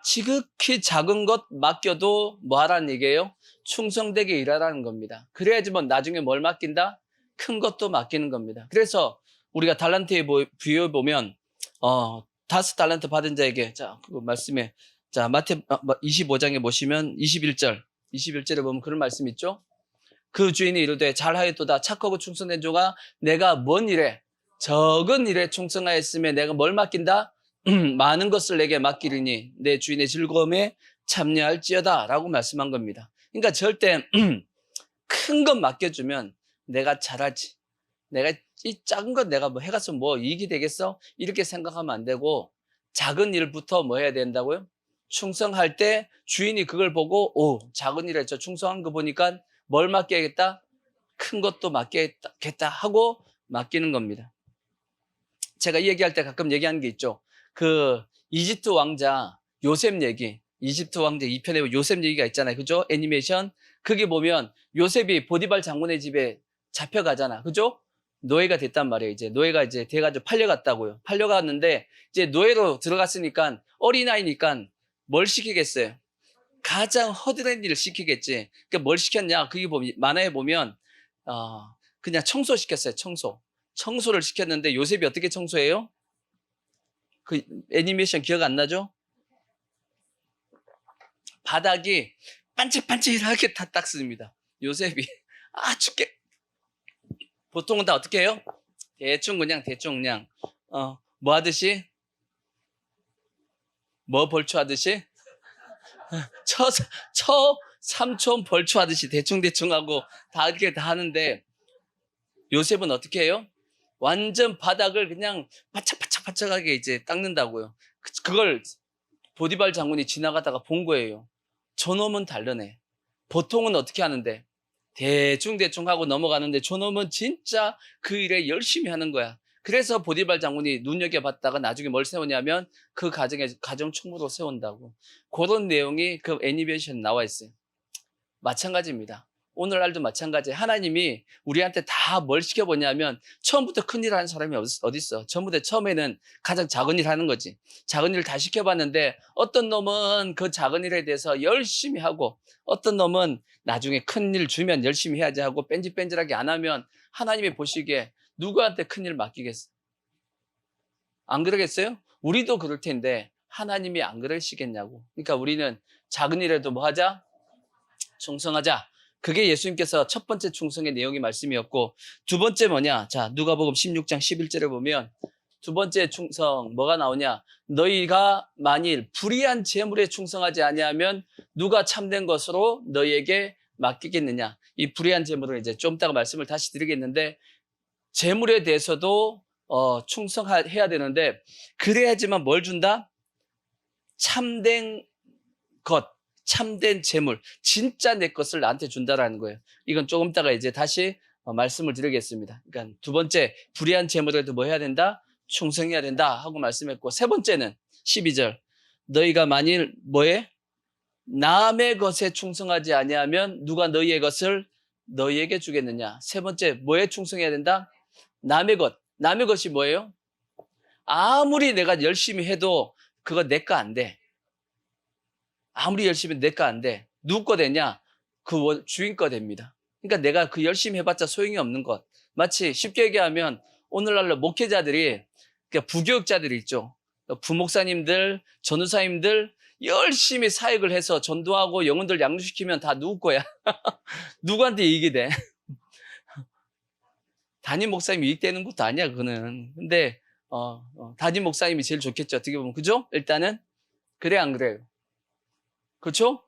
지극히 작은 것 맡겨도 뭐 하라는 얘기예요? 충성되게 일하라는 겁니다. 그래야지만 나중에 뭘 맡긴다? 큰 것도 맡기는 겁니다. 그래서 우리가 달란트의 비유에 보면 5 달란트 받은 자에게 자, 그 말씀에 자, 25장에 보시면 21절에 보면 그런 말씀 있죠. 그 주인이 이르되 잘하였도다 착하고 충성된 종아 내가 뭔 일에 적은 일에 충성하였으며 내가 뭘 맡긴다? 많은 것을 내게 맡기리니 내 주인의 즐거움에 참여할지어다 라고 말씀한 겁니다. 그러니까 절대 큰 것 맡겨주면 내가 잘하지. 내가 이 작은 것 내가 뭐 해가서 뭐 이익이 되겠어? 이렇게 생각하면 안 되고 작은 일부터 뭐 해야 된다고요? 충성할 때 주인이 그걸 보고 오 작은 일에 저 충성한 거 보니까 뭘 맡겨야겠다? 큰 것도 맡겨야겠다 하고 맡기는 겁니다. 제가 이 얘기할 때 가끔 얘기하는 게 있죠. 그 이집트 왕자 요셉 얘기, 이집트 왕자 2편에 요셉 얘기가 있잖아요. 그죠? 애니메이션. 그게 보면 요셉이 보디발 장군의 집에 잡혀가잖아. 그죠? 노예가 됐단 말이에요. 이제 노예가 이제 돼가지고 팔려갔다고요. 팔려갔는데 이제 노예로 들어갔으니까 어린아이니까 뭘 시키겠어요? 가장 허드렛 일을 시키겠지. 그러니까 뭘 시켰냐? 그게 보면 만화에 보면 그냥 청소 시켰어요. 청소를 시켰는데 요셉이 어떻게 청소해요? 그 애니메이션 기억 안 나죠? 바닥이 반짝반짝하게 다 닦습니다. 요셉이 죽게. 보통은 다 어떻게 해요? 대충 그냥 뭐 하듯이? 뭐 벌초하듯이? 삼촌 벌초하듯이 대충 하고 다 이렇게 다 하는데 요셉은 어떻게 해요? 완전 바닥을 그냥 바짝바짝하게 이제 닦는다고요. 그걸 보디발 장군이 지나가다가 본 거예요. 저놈은 다르네. 보통은 어떻게 하는데? 대충 하고 넘어가는데 저놈은 진짜 그 일에 열심히 하는 거야. 그래서 보디발 장군이 눈여겨봤다가 나중에 뭘 세우냐면 그 가정 총무로 세운다고. 그런 내용이 그 애니메이션에 나와 있어요. 마찬가지입니다. 오늘날도 마찬가지예요. 하나님이 우리한테 다 뭘 시켜보냐면 처음부터 큰일 하는 사람이 어디 있어. 전부 다 처음에는 가장 작은 일 하는 거지. 작은 일을 다 시켜봤는데 어떤 놈은 그 작은 일에 대해서 열심히 하고 어떤 놈은 나중에 큰 일 주면 열심히 해야지 하고 뺀질뺀질하게 안 하면 하나님이 보시기에 누구한테 큰 일 맡기겠어? 안 그러겠어요? 우리도 그럴 텐데 하나님이 안 그러시겠냐고. 그러니까 우리는 작은 일에도 뭐 하자? 충성하자. 그게 예수님께서 첫 번째 충성의 내용의 말씀이었고 두 번째 뭐냐? 자, 누가복음 16장 11절에 보면 두 번째 충성 뭐가 나오냐? 너희가 만일 불의한 재물에 충성하지 아니하면 누가 참된 것으로 너희에게 맡기겠느냐? 이 불의한 재물을 이제 좀 이따가 말씀을 다시 드리겠는데 재물에 대해서도 충성해야 되는데 그래야지만 뭘 준다? 참된 것. 참된 재물, 진짜 내 것을 나한테 준다라는 거예요. 이건 조금 있다가 이제 다시 말씀을 드리겠습니다. 그러니까 두 번째, 불의한 재물에도 뭐 해야 된다? 충성해야 된다 하고 말씀했고, 세 번째는 12절. 너희가 만일 뭐에? 남의 것에 충성하지 아니하면 누가 너희의 것을 너희에게 주겠느냐? 세 번째, 뭐에 충성해야 된다? 남의 것. 남의 것이 뭐예요? 아무리 내가 열심히 해도 그거 내 거 안 돼. 아무리 열심히 내 거 안 돼. 누구 거 되냐? 그 주인 거 됩니다. 그러니까 내가 그 열심히 해봤자 소용이 없는 것. 마치 쉽게 얘기하면 오늘날로 목회자들이 그러니까 부교육자들이 있죠. 부목사님들, 전우사님들 열심히 사역을 해서 전도하고 영혼들 양육시키면 다 누구 거야? 누구한테 이익이 돼? 담임 목사님 이익되는 것도 아니야, 그거는. 근데 담임 목사님이 제일 좋겠죠. 어떻게 보면. 그죠? 일단은 그래 안 그래요? 그렇죠?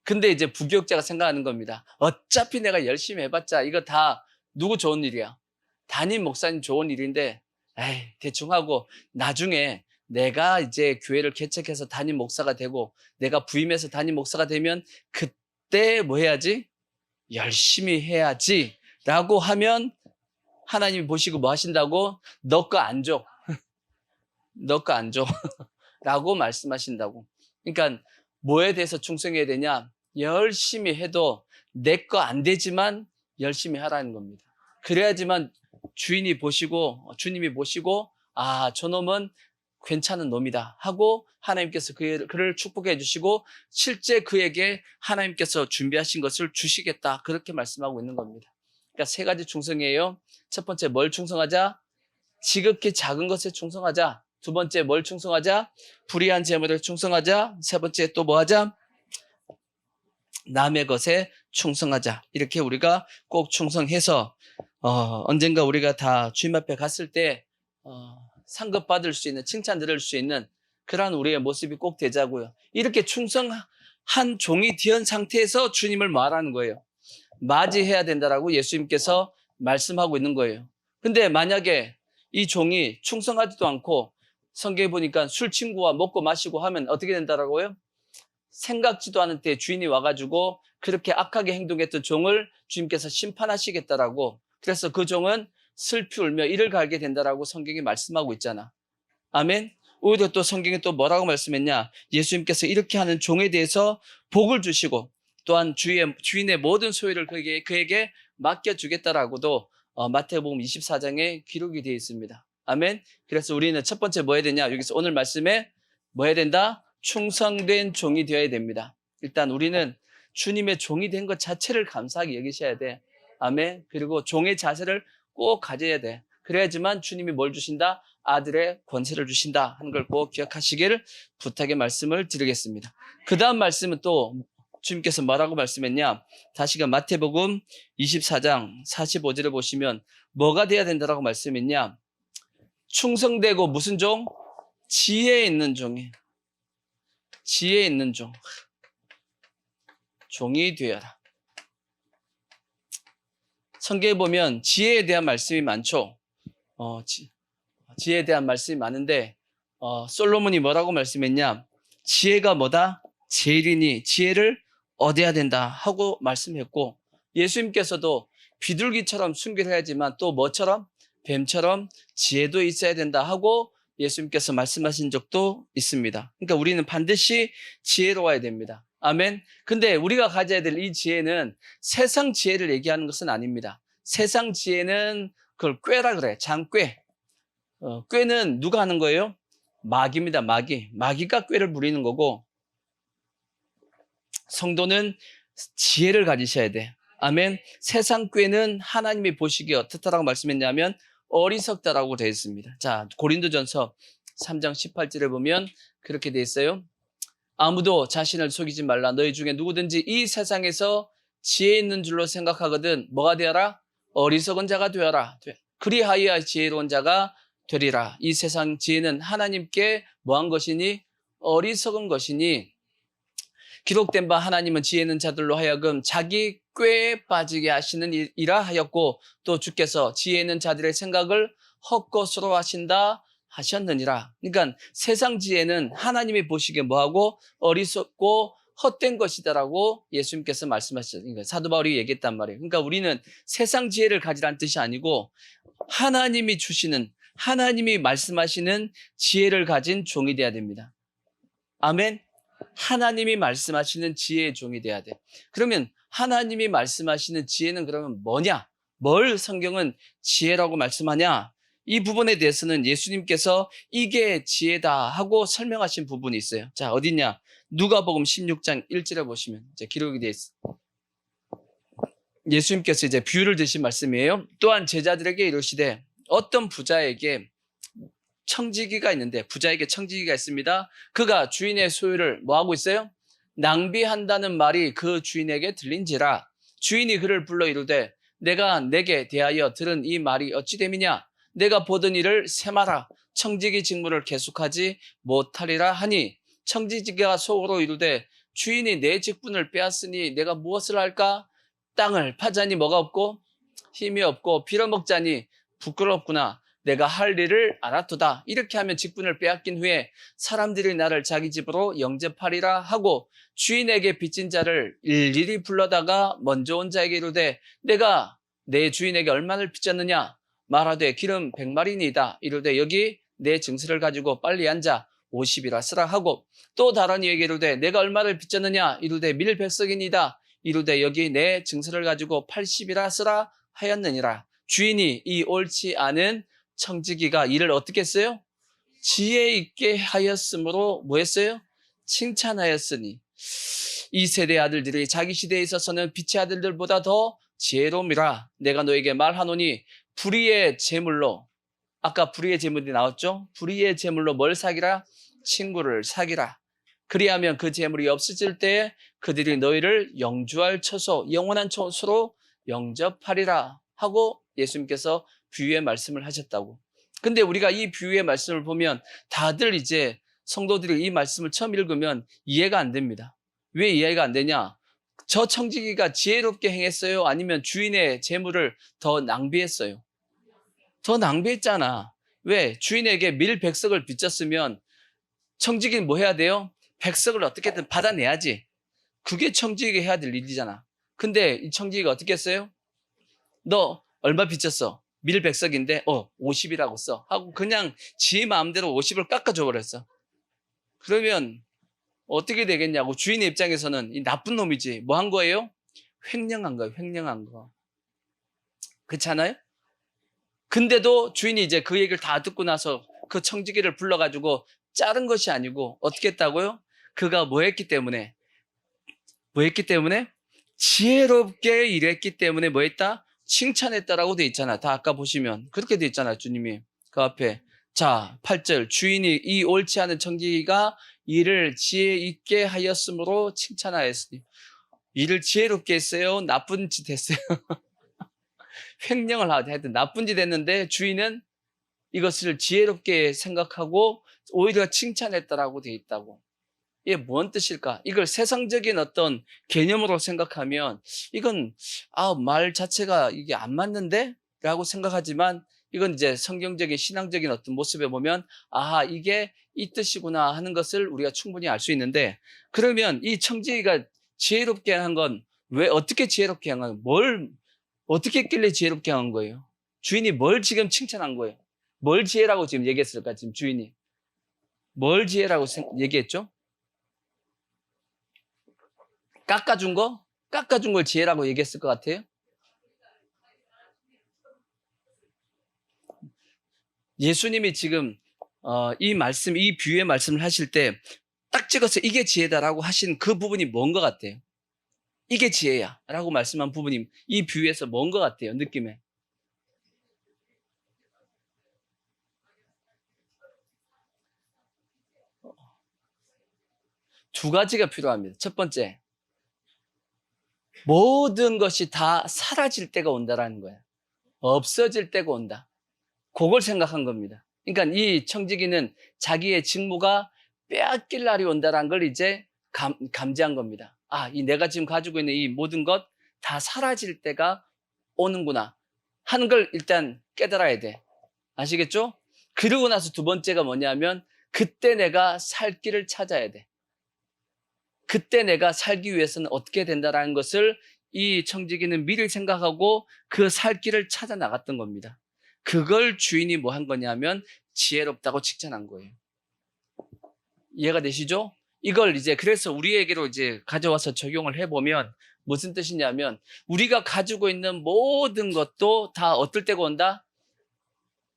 근데 이제 부교육자가 생각하는 겁니다. 어차피 내가 열심히 해봤자 이거 다 누구 좋은 일이야? 담임 목사님 좋은 일인데 에이 대충 하고 나중에 내가 이제 교회를 개척해서 담임 목사가 되고 내가 부임해서 담임 목사가 되면 그때 뭐 해야지? 열심히 해야지 라고 하면 하나님이 보시고 뭐 하신다고? 너 거 안 줘. 너 거 안 줘. 라고 말씀하신다고. 그러니까 뭐에 대해서 충성해야 되냐? 열심히 해도 내 거 안 되지만 열심히 하라는 겁니다. 그래야지만 주님이 보시고 저놈은 괜찮은 놈이다 하고 하나님께서 그를 축복해 주시고 실제 그에게 하나님께서 준비하신 것을 주시겠다 그렇게 말씀하고 있는 겁니다. 그러니까 세 가지 충성이에요. 첫 번째 뭘 충성하자? 지극히 작은 것에 충성하자. 두 번째 뭘 충성하자? 불의한 재물에 충성하자. 세 번째 또 뭐 하자? 남의 것에 충성하자. 이렇게 우리가 꼭 충성해서 언젠가 우리가 다 주님 앞에 갔을 때 상급 받을 수 있는, 칭찬 들을 수 있는 그러한 우리의 모습이 꼭 되자고요. 이렇게 충성한 종이 된 상태에서 주님을 말하는 거예요. 맞이해야 된다라고 예수님께서 말씀하고 있는 거예요. 근데 만약에 이 종이 충성하지도 않고 성경에 보니까 술 친구와 먹고 마시고 하면 어떻게 된다라고요? 생각지도 않은 때 주인이 와가지고 그렇게 악하게 행동했던 종을 주님께서 심판하시겠다라고, 그래서 그 종은 슬피 울며 이를 갈게 된다라고 성경이 말씀하고 있잖아. 아멘. 오히려 또 성경에 또 뭐라고 말씀했냐? 예수님께서 이렇게 하는 종에 대해서 복을 주시고 또한 주인의 모든 소유를 그에게 맡겨주겠다라고도 마태복음 24장에 기록이 되어 있습니다. 아멘. 그래서 우리는 첫 번째 뭐 해야 되냐? 여기서 오늘 말씀에 뭐 해야 된다? 충성된 종이 되어야 됩니다. 일단 우리는 주님의 종이 된 것 자체를 감사하게 여기셔야 돼. 아멘. 그리고 종의 자세를 꼭 가져야 돼. 그래야지만 주님이 뭘 주신다? 아들의 권세를 주신다 하는 걸 꼭 기억하시기를 부탁의 말씀을 드리겠습니다. 그 다음 말씀은 또 주님께서 뭐라고 말씀했냐? 다시금 마태복음 24장 45절을 보시면 뭐가 돼야 된다라고 말씀했냐? 충성되고 무슨 종? 지혜 있는 종이. 지혜 있는 종. 종이 되어라. 성경에 보면 지혜에 대한 말씀이 많죠. 지혜에 대한 말씀이 많은데 솔로몬이 뭐라고 말씀했냐? 지혜가 뭐다? 제일이니 지혜를 얻어야 된다 하고 말씀했고, 예수님께서도 비둘기처럼 순교를 해야지만 또 뭐처럼? 뱀처럼 지혜도 있어야 된다 하고 예수님께서 말씀하신 적도 있습니다. 그러니까 우리는 반드시 지혜로워야 됩니다. 아멘. 근데 우리가 가져야 될 이 지혜는 세상 지혜를 얘기하는 것은 아닙니다. 세상 지혜는 그걸 꾀라 그래. 장꾀. 꾀는 누가 하는 거예요? 마귀입니다. 마귀가 꾀를 부리는 거고, 성도는 지혜를 가지셔야 돼. 아멘. 세상 꾀는 하나님이 보시기에 어떻다라고 말씀했냐면 어리석다라고 되어 있습니다. 자, 고린도전서 3장 18절에 보면 그렇게 되어 있어요. 아무도 자신을 속이지 말라. 너희 중에 누구든지 이 세상에서 지혜 있는 줄로 생각하거든 뭐가 되어라? 어리석은 자가 되어라. 그리하여 지혜로운 자가 되리라. 이 세상 지혜는 하나님께 뭐한 것이니? 어리석은 것이니, 기록된 바 하나님은 지혜 있는 자들로 하여금 자기 꾀에 빠지게 하시는 이라 하였고, 또 주께서 지혜 있는 자들의 생각을 헛것으로 하신다 하셨느니라. 그러니까 세상 지혜는 하나님이 보시기에 뭐하고? 어리석고 헛된 것이다라고 예수님께서 말씀하셨어요. 그러니까 사도 바울이 얘기했단 말이에요. 그러니까 우리는 세상 지혜를 가지라는 뜻이 아니고 하나님이 주시는, 하나님이 말씀하시는 지혜를 가진 종이 돼야 됩니다. 아멘. 하나님이 말씀하시는 지혜의 종이 돼야 돼. 그러면 하나님이 말씀하시는 지혜는 그러면 뭐냐? 뭘 성경은 지혜라고 말씀하냐? 이 부분에 대해서는 예수님께서 이게 지혜다 하고 설명하신 부분이 있어요. 자, 어디냐? 누가복음 16장 1절에 보시면 이제 기록이 되어 있어요. 예수님께서 이제 비유를 드신 말씀이에요. 또한 제자들에게 이르시되 어떤 부자에게 청지기가 있는데, 부자에게 청지기가 있습니다. 그가 주인의 소유를 뭐하고 있어요? 낭비한다는 말이 그 주인에게 들린지라. 주인이 그를 불러 이르되 내가 내게 대하여 들은 이 말이 어찌 됨이냐? 내가 보던 일을 세마라. 청지기 직무를 계속하지 못하리라 하니, 청지기가 속으로 이르되 주인이 내 직분을 빼앗으니 내가 무엇을 할까? 땅을 파자니 뭐가 없고 힘이 없고 빌어먹자니 부끄럽구나. 내가 할 일을 알았도다. 이렇게 하면 직분을 빼앗긴 후에 사람들이 나를 자기 집으로 영접하리라 하고, 주인에게 빚진 자를 일일이 불러다가 먼저 온 자에게 이르되 내가 내 주인에게 얼마를 빚졌느냐? 말하되 기름 100마리니이다. 이르되 여기 내 증서를 가지고 빨리 앉아 50이라 쓰라 하고, 또 다른 이에게 이르되 내가 얼마를 빚졌느냐? 이르되 밀 100석이니이다. 이르되 여기 내 증서를 가지고 80이라 쓰라 하였느니라. 주인이 이 옳지 않은 청지기가 일을 어떻게 했어요? 지혜 있게 하였으므로 뭐 했어요? 칭찬하였으니, 이 세대 아들들이 자기 시대에 있어서는 빛의 아들들보다 더 지혜로움이라. 내가 너에게 말하노니 불의의 제물로 아까 불의의 재물이 나왔죠? 불의의 재물로 뭘 사기라? 친구를 사기라. 그리하면 그 재물이 없어질 때에 그들이 너희를 영주할 처소, 영원한 처소로 영접하리라 하고 예수님께서 비유의 말씀을 하셨다고. 근데 우리가 이 비유의 말씀을 보면 다들 이제 성도들이 이 말씀을 처음 읽으면 이해가 안 됩니다. 왜 이해가 안 되냐? 저 청지기가 지혜롭게 행했어요? 아니면 주인의 재물을 더 낭비했어요? 더 낭비했잖아. 왜? 주인에게 밀백석을 빚졌으면 청지기는 뭐 해야 돼요? 백석을 어떻게든 받아내야지. 그게 청지기가 해야 될 일이잖아. 근데 이 청지기가 어떻게 했어요? 너 얼마 빚졌어? 밀백석인데 50이라고 써. 하고 그냥 지 마음대로 50을 깎아줘 버렸어. 그러면 어떻게 되겠냐고. 주인의 입장에서는 이 나쁜 놈이지. 뭐 한 거예요? 횡령한 거예요. 횡령한 거. 그렇잖아요? 근데도 주인이 이제 그 얘기를 다 듣고 나서 그 청지기를 불러가지고 자른 것이 아니고 어떻게 했다고요? 그가 뭐 했기 때문에? 뭐 했기 때문에? 지혜롭게 일했기 때문에 뭐 했다? 칭찬했다라고 돼 있잖아. 다 아까 보시면 그렇게 돼 있잖아. 주님이 그 앞에. 자, 8절 주인이 이 옳지 않은 청지기가 일을 지혜 있게 하였으므로 칭찬하였으니. 일을 지혜롭게 했어요? 나쁜 짓 했어요? 횡령을 하든 나쁜 짓 했는데 주인은 이것을 지혜롭게 생각하고 오히려 칭찬했다라고 돼 있다고. 이게 뭔 뜻일까? 이걸 세상적인 어떤 개념으로 생각하면 이건 말 자체가 이게 안 맞는데? 라고 생각하지만 이건 이제 성경적인 신앙적인 어떤 모습에 보면 이게 이 뜻이구나 하는 것을 우리가 충분히 알 수 있는데, 그러면 이 청지기가 지혜롭게 한 건 왜 어떻게 지혜롭게 한 거예요? 어떻게 했길래 지혜롭게 한 거예요? 주인이 뭘 지금 칭찬한 거예요? 뭘 지혜라고 지금 얘기했을까? 지금 주인이 뭘 지혜라고 얘기했죠? 깎아준 거? 깎아준 걸 지혜라고 얘기했을 것 같아요? 예수님이 지금 이 말씀, 이 비유의 말씀을 하실 때 딱 찍어서 이게 지혜다라고 하신 그 부분이 뭔 것 같아요? 이게 지혜야 라고 말씀한 부분이 이 비유에서 뭔 것 같아요? 느낌에. 두 가지가 필요합니다. 첫 번째, 모든 것이 다 사라질 때가 온다라는 거예요. 없어질 때가 온다. 그걸 생각한 겁니다. 그러니까 이 청지기는 자기의 직무가 빼앗길 날이 온다는 걸 이제 감지한 겁니다. 이 내가 지금 가지고 있는 이 모든 것 다 사라질 때가 오는구나 하는 걸 일단 깨달아야 돼. 아시겠죠? 그러고 나서 두 번째가 뭐냐면 그때 내가 살 길을 찾아야 돼. 그때 내가 살기 위해서는 어떻게 된다라는 것을 이 청지기는 미리 생각하고 그 살 길을 찾아 나갔던 겁니다. 그걸 주인이 뭐 한 거냐면 지혜롭다고 칭찬한 거예요. 이해가 되시죠? 이걸 이제 그래서 우리에게로 이제 가져와서 적용을 해보면 무슨 뜻이냐면 우리가 가지고 있는 모든 것도 다 어떨 때가 온다?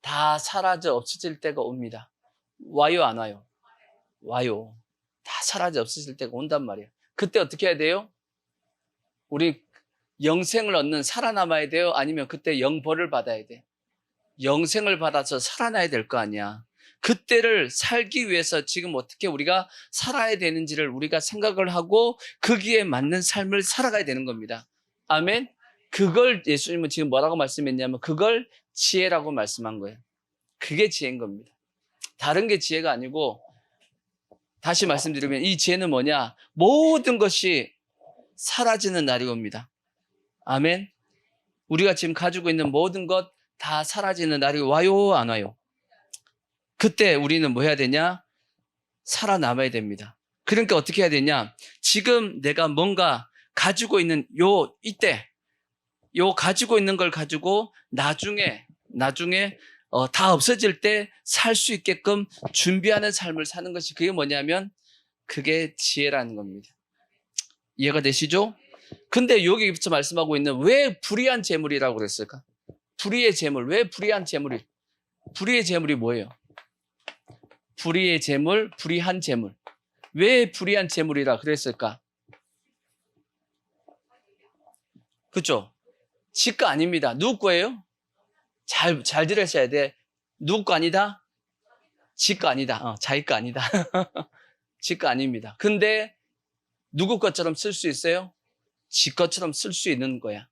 다 사라져 없어질 때가 옵니다. 와요, 안 와요? 와요. 다 사라져 없어질 때가 온단 말이에요. 그때 어떻게 해야 돼요? 우리 영생을 얻는 살아남아야 돼요? 아니면 그때 영벌을 받아야 돼? 영생을 받아서 살아나야 될 거 아니야. 그때를 살기 위해서 지금 어떻게 우리가 살아야 되는지를 우리가 생각을 하고 거기에 맞는 삶을 살아가야 되는 겁니다. 아멘? 그걸 예수님은 지금 뭐라고 말씀했냐면 그걸 지혜라고 말씀한 거예요. 그게 지혜인 겁니다. 다른 게 지혜가 아니고 다시 말씀드리면 이 지혜는 뭐냐? 모든 것이 사라지는 날이 옵니다. 아멘? 우리가 지금 가지고 있는 모든 것 다 사라지는 날이 와요, 안 와요? 그때 우리는 뭐 해야 되냐? 살아남아야 됩니다. 그러니까 어떻게 해야 되냐? 지금 내가 뭔가 가지고 있는 이때 가지고 있는 걸 가지고 나중에 다 없어질 때 살 수 있게끔 준비하는 삶을 사는 것이 그게 뭐냐면 그게 지혜라는 겁니다. 이해가 되시죠? 근데 여기부터 말씀하고 있는 왜 불의한 재물이라고 그랬을까? 불의의 재물. 왜 불의한 재물이? 불의의 재물이 뭐예요? 불의의 재물, 불의한 재물. 왜 불의한 재물이라 그랬을까? 그렇죠? 지 거 아닙니다. 누구 거예요? 잘 들으셔야 돼. 누구 거 아니다? 지 거 아니다. 자기 거 아니다. 지 거 아닙니다. 근데 누구 것처럼 쓸 수 있어요? 지 것처럼 쓸 수 있는 거야.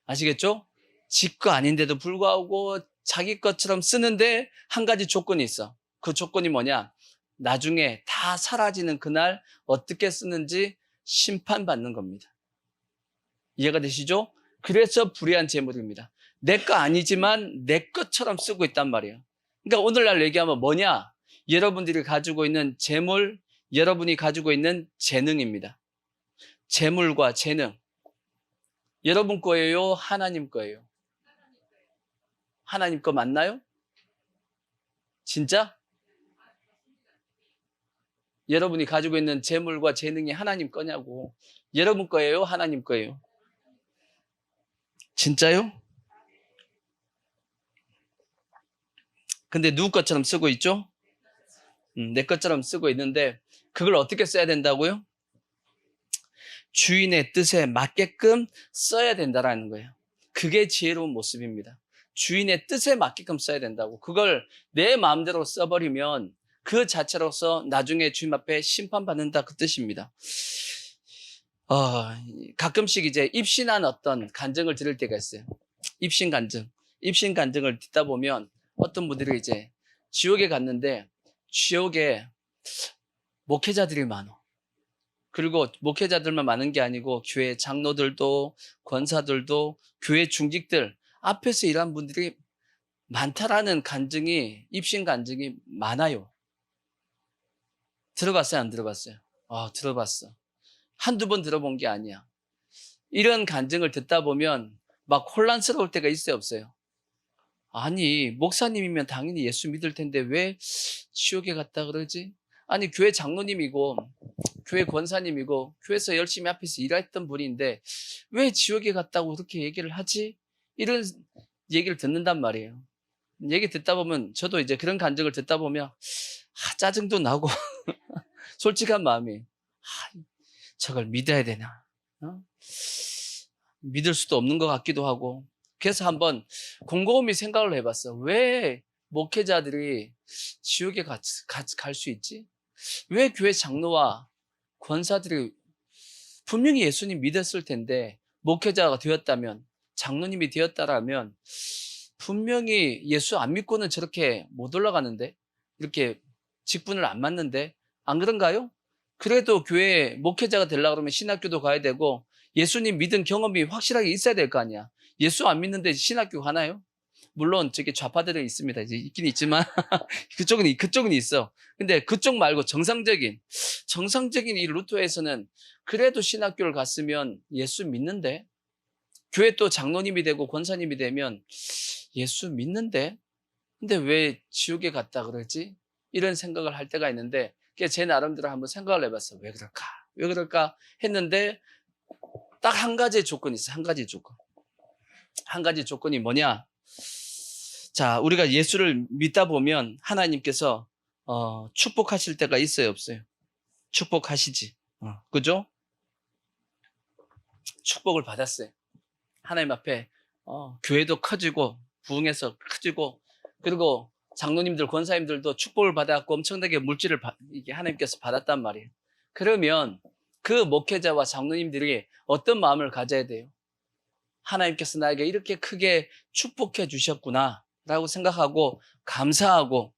아시겠죠? 지 거 아닌데도 불구하고 자기 것처럼 쓰는데 한 가지 조건이 있어. 그 조건이 뭐냐? 나중에 다 사라지는 그날 어떻게 쓰는지 심판받는 겁니다. 이해가 되시죠? 그래서 불의한 재물입니다. 내 거 아니지만 내 것처럼 쓰고 있단 말이에요. 그러니까 오늘날 얘기하면 뭐냐? 여러분들이 가지고 있는 재물, 여러분이 가지고 있는 재능입니다. 재물과 재능. 여러분 거예요? 하나님 거예요? 하나님 거 맞나요? 진짜? 여러분이 가지고 있는 재물과 재능이 하나님 거냐고. 여러분 거예요? 하나님 거예요? 진짜요? 근데 누구 것처럼 쓰고 있죠? 내 것처럼 쓰고 있는데 그걸 어떻게 써야 된다고요? 주인의 뜻에 맞게끔 써야 된다라는 거예요. 그게 지혜로운 모습입니다. 주인의 뜻에 맞게끔 써야 된다고. 그걸 내 마음대로 써버리면 그 자체로서 나중에 주님 앞에 심판받는다 그 뜻입니다. 가끔씩 이제 입신한 어떤 간증을 들을 때가 있어요. 입신 간증. 입신 간증을 듣다 보면 어떤 분들이 이제 지옥에 갔는데 지옥에 목회자들이 많아. 그리고 목회자들만 많은 게 아니고 교회 장로들도 권사들도 교회 중직들 앞에서 일한 분들이 많다라는 간증이 입신 간증이 많아요. 들어봤어요? 안 들어봤어요? 들어봤어. 한두 번 들어본 게 아니야. 이런 간증을 듣다 보면 막 혼란스러울 때가 있어요, 없어요? 아니, 목사님이면 당연히 예수 믿을 텐데 왜 지옥에 갔다 그러지? 아니, 교회 장로님이고 교회 권사님이고 교회에서 열심히 앞에서 일했던 분인데 왜 지옥에 갔다고 그렇게 얘기를 하지? 이런 얘기를 듣는단 말이에요. 얘기 듣다 보면 저도 이제 그런 간증을 듣다 보면 짜증도 나고 솔직한 마음이 저걸 믿어야 되나? 믿을 수도 없는 것 같기도 하고 그래서 한번 곰곰이 생각을 해봤어. 왜 목회자들이 지옥에 갈 수 있지? 왜 교회 장로와 권사들이 분명히 예수님 믿었을 텐데 목회자가 되었다면 장로님이 되었다라면 분명히 예수 안 믿고는 저렇게 못 올라가는데 이렇게 직분을 안 맡는데 안 그런가요? 그래도 교회 목회자가 되려고 그러면 신학교도 가야 되고 예수님 믿은 경험이 확실하게 있어야 될 거 아니야. 예수 안 믿는데 신학교 가나요? 물론 저기 좌파들은 있습니다. 이제 있긴 있지만 그쪽은 있어. 근데 그쪽 말고 정상적인 이 루트에서는 그래도 신학교를 갔으면 예수 믿는데 교회 또 장로님이 되고 권사님이 되면 예수 믿는데 근데 왜 지옥에 갔다 그러지? 이런 생각을 할 때가 있는데 제 나름대로 한번 생각을 해봤어. 왜 그럴까 했는데 딱 한 가지 조건이 있어. 한 가지 조건. 한 가지 조건이 뭐냐? 자, 우리가 예수를 믿다 보면 하나님께서 축복하실 때가 있어요, 없어요? 축복하시지. 그죠? 축복을 받았어요. 하나님 앞에 교회도 커지고 부흥해서 커지고 그리고 장로님들, 권사님들도 축복을 받아갖고 엄청나게 물질을 이게 하나님께서 받았단 말이에요. 그러면 그 목회자와 장로님들이 어떤 마음을 가져야 돼요? 하나님께서 나에게 이렇게 크게 축복해 주셨구나 라고 생각하고 감사하고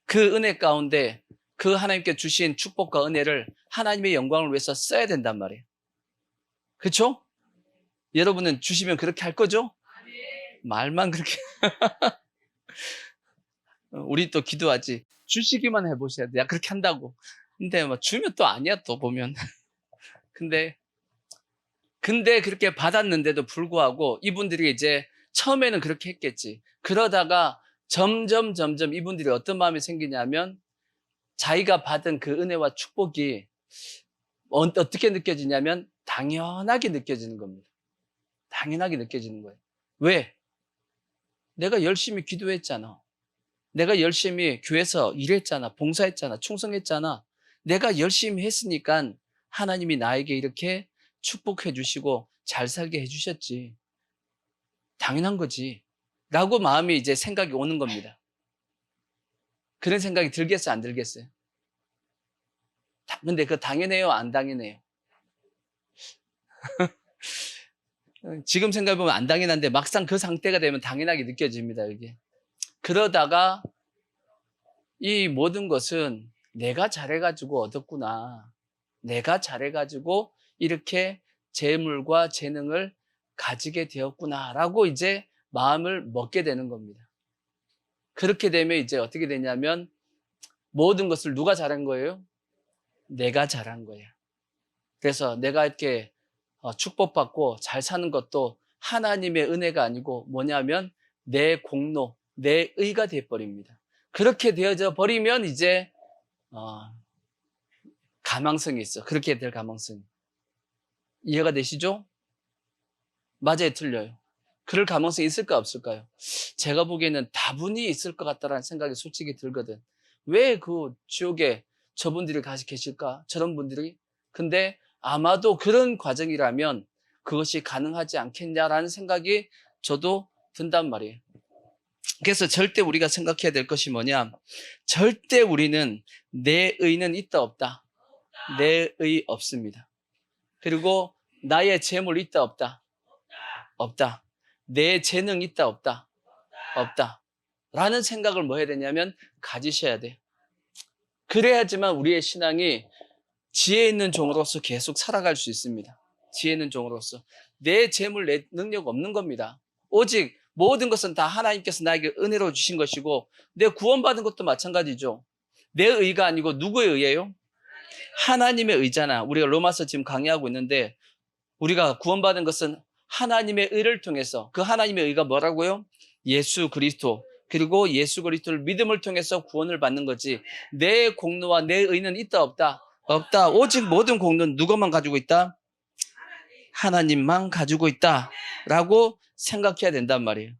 그 은혜 가운데 그 하나님께 주신 축복과 은혜를 하나님의 영광을 위해서 써야 된단 말이에요. 그렇죠? 여러분은 주시면 그렇게 할 거죠? 말만 그렇게 우리 또 기도하지. 주시기만 해보셔야 돼. 그렇게 한다고. 근데 뭐 주면 또 아니야 또 보면. 근데 그렇게 받았는데도 불구하고 이분들이 이제 처음에는 그렇게 했겠지. 그러다가 점점 이분들이 어떤 마음이 생기냐면 자기가 받은 그 은혜와 축복이 어떻게 느껴지냐면 당연하게 느껴지는 겁니다. 당연하게 느껴지는 거예요. 왜? 내가 열심히 기도했잖아. 내가 열심히 교회에서 일했잖아. 봉사했잖아. 충성했잖아. 내가 열심히 했으니까 하나님이 나에게 이렇게 축복해 주시고 잘 살게 해 주셨지. 당연한 거지. 라고 마음이 이제 생각이 오는 겁니다. 그런 생각이 들겠어요, 안 들겠어요? 근데 그거 당연해요, 안 당연해요? 지금 생각해보면 안 당연한데 막상 그 상태가 되면 당연하게 느껴집니다, 이게. 그러다가 이 모든 것은 내가 잘해가지고 얻었구나. 내가 잘해가지고 이렇게 재물과 재능을 가지게 되었구나라고 이제 마음을 먹게 되는 겁니다. 그렇게 되면 이제 어떻게 되냐면 모든 것을 누가 잘한 거예요? 내가 잘한 거예요. 그래서 내가 이렇게 축복받고 잘 사는 것도 하나님의 은혜가 아니고 뭐냐면 내 공로, 내 의가 되어버립니다. 그렇게 되어져 버리면 이제 가망성이 있어. 그렇게 될 가망성이. 이해가 되시죠? 맞아요, 틀려요? 그럴 가능성이 있을까 없을까요? 제가 보기에는 다분히 있을 것 같다는 생각이 솔직히 들거든. 왜 그 지옥에 저분들이 가시 계실까? 저런 분들이? 근데 아마도 그런 과정이라면 그것이 가능하지 않겠냐라는 생각이 저도 든단 말이에요. 그래서 절대 우리가 생각해야 될 것이 뭐냐? 절대 우리는 내 의는 있다 없다. 내 의 없습니다. 그리고 나의 재물 있다 없다. 없다. 내 재능 있다 없다. 없다. 라는 생각을 뭐 해야 되냐면 가지셔야 돼요. 그래야지만 우리의 신앙이 지혜 있는 종으로서 계속 살아갈 수 있습니다. 지혜 있는 종으로서. 내 재물, 내 능력 없는 겁니다. 오직 모든 것은 다 하나님께서 나에게 은혜로 주신 것이고 내 구원받은 것도 마찬가지죠. 내 의가 아니고 누구의 의예요? 하나님의 의잖아. 우리가 로마서 지금 강의하고 있는데 우리가 구원받은 것은 하나님의 의를 통해서 그 하나님의 의가 뭐라고요? 예수 그리스도. 그리고 예수 그리스도를 믿음을 통해서 구원을 받는 거지. 내 공로와 내 의는 있다 없다? 없다. 오직 모든 공로는 누구만 가지고 있다? 하나님만 가지고 있다. 라고 생각해야 된단 말이에요.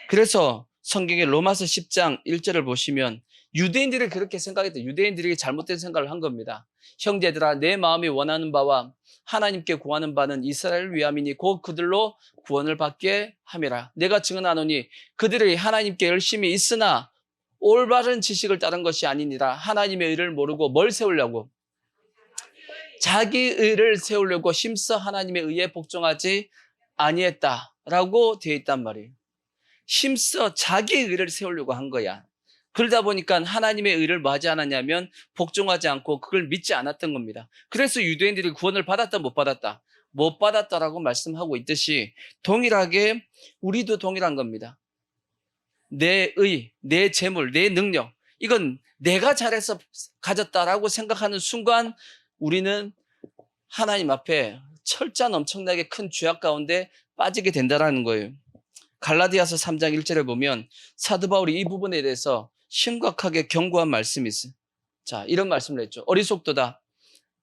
그래서 성경의 로마서 10장 1절을 보시면 유대인들이 그렇게 생각했다. 유대인들이 잘못된 생각을 한 겁니다. 형제들아 내 마음이 원하는 바와 하나님께 구하는 바는 이스라엘을 위함이니 곧 그들로 구원을 받게 함이라. 내가 증언하노니 그들이 하나님께 열심히 있으나 올바른 지식을 따른 것이 아니니라. 하나님의 의를 모르고 뭘 세우려고? 자기 의를 세우려고 힘써 하나님의 의에 복종하지 아니했다라고 되어 있단 말이에요. 힘써 자기 의를 세우려고 한 거야. 그러다 보니까 하나님의 의를 뭐 하지 않았냐면 복종하지 않고 그걸 믿지 않았던 겁니다. 그래서 유대인들이 구원을 받았다 못 받았다? 못 받았다라고 말씀하고 있듯이 동일하게 우리도 동일한 겁니다. 내 의, 내 재물, 내 능력 이건 내가 잘해서 가졌다라고 생각하는 순간 우리는 하나님 앞에 철저한 엄청나게 큰 죄악 가운데 빠지게 된다라는 거예요. 갈라디아서 3장 1절에 보면 사도 바울이 이 부분에 대해서 심각하게 경고한 말씀이 있어요. 자, 이런 말씀을 했죠. 어리석도다.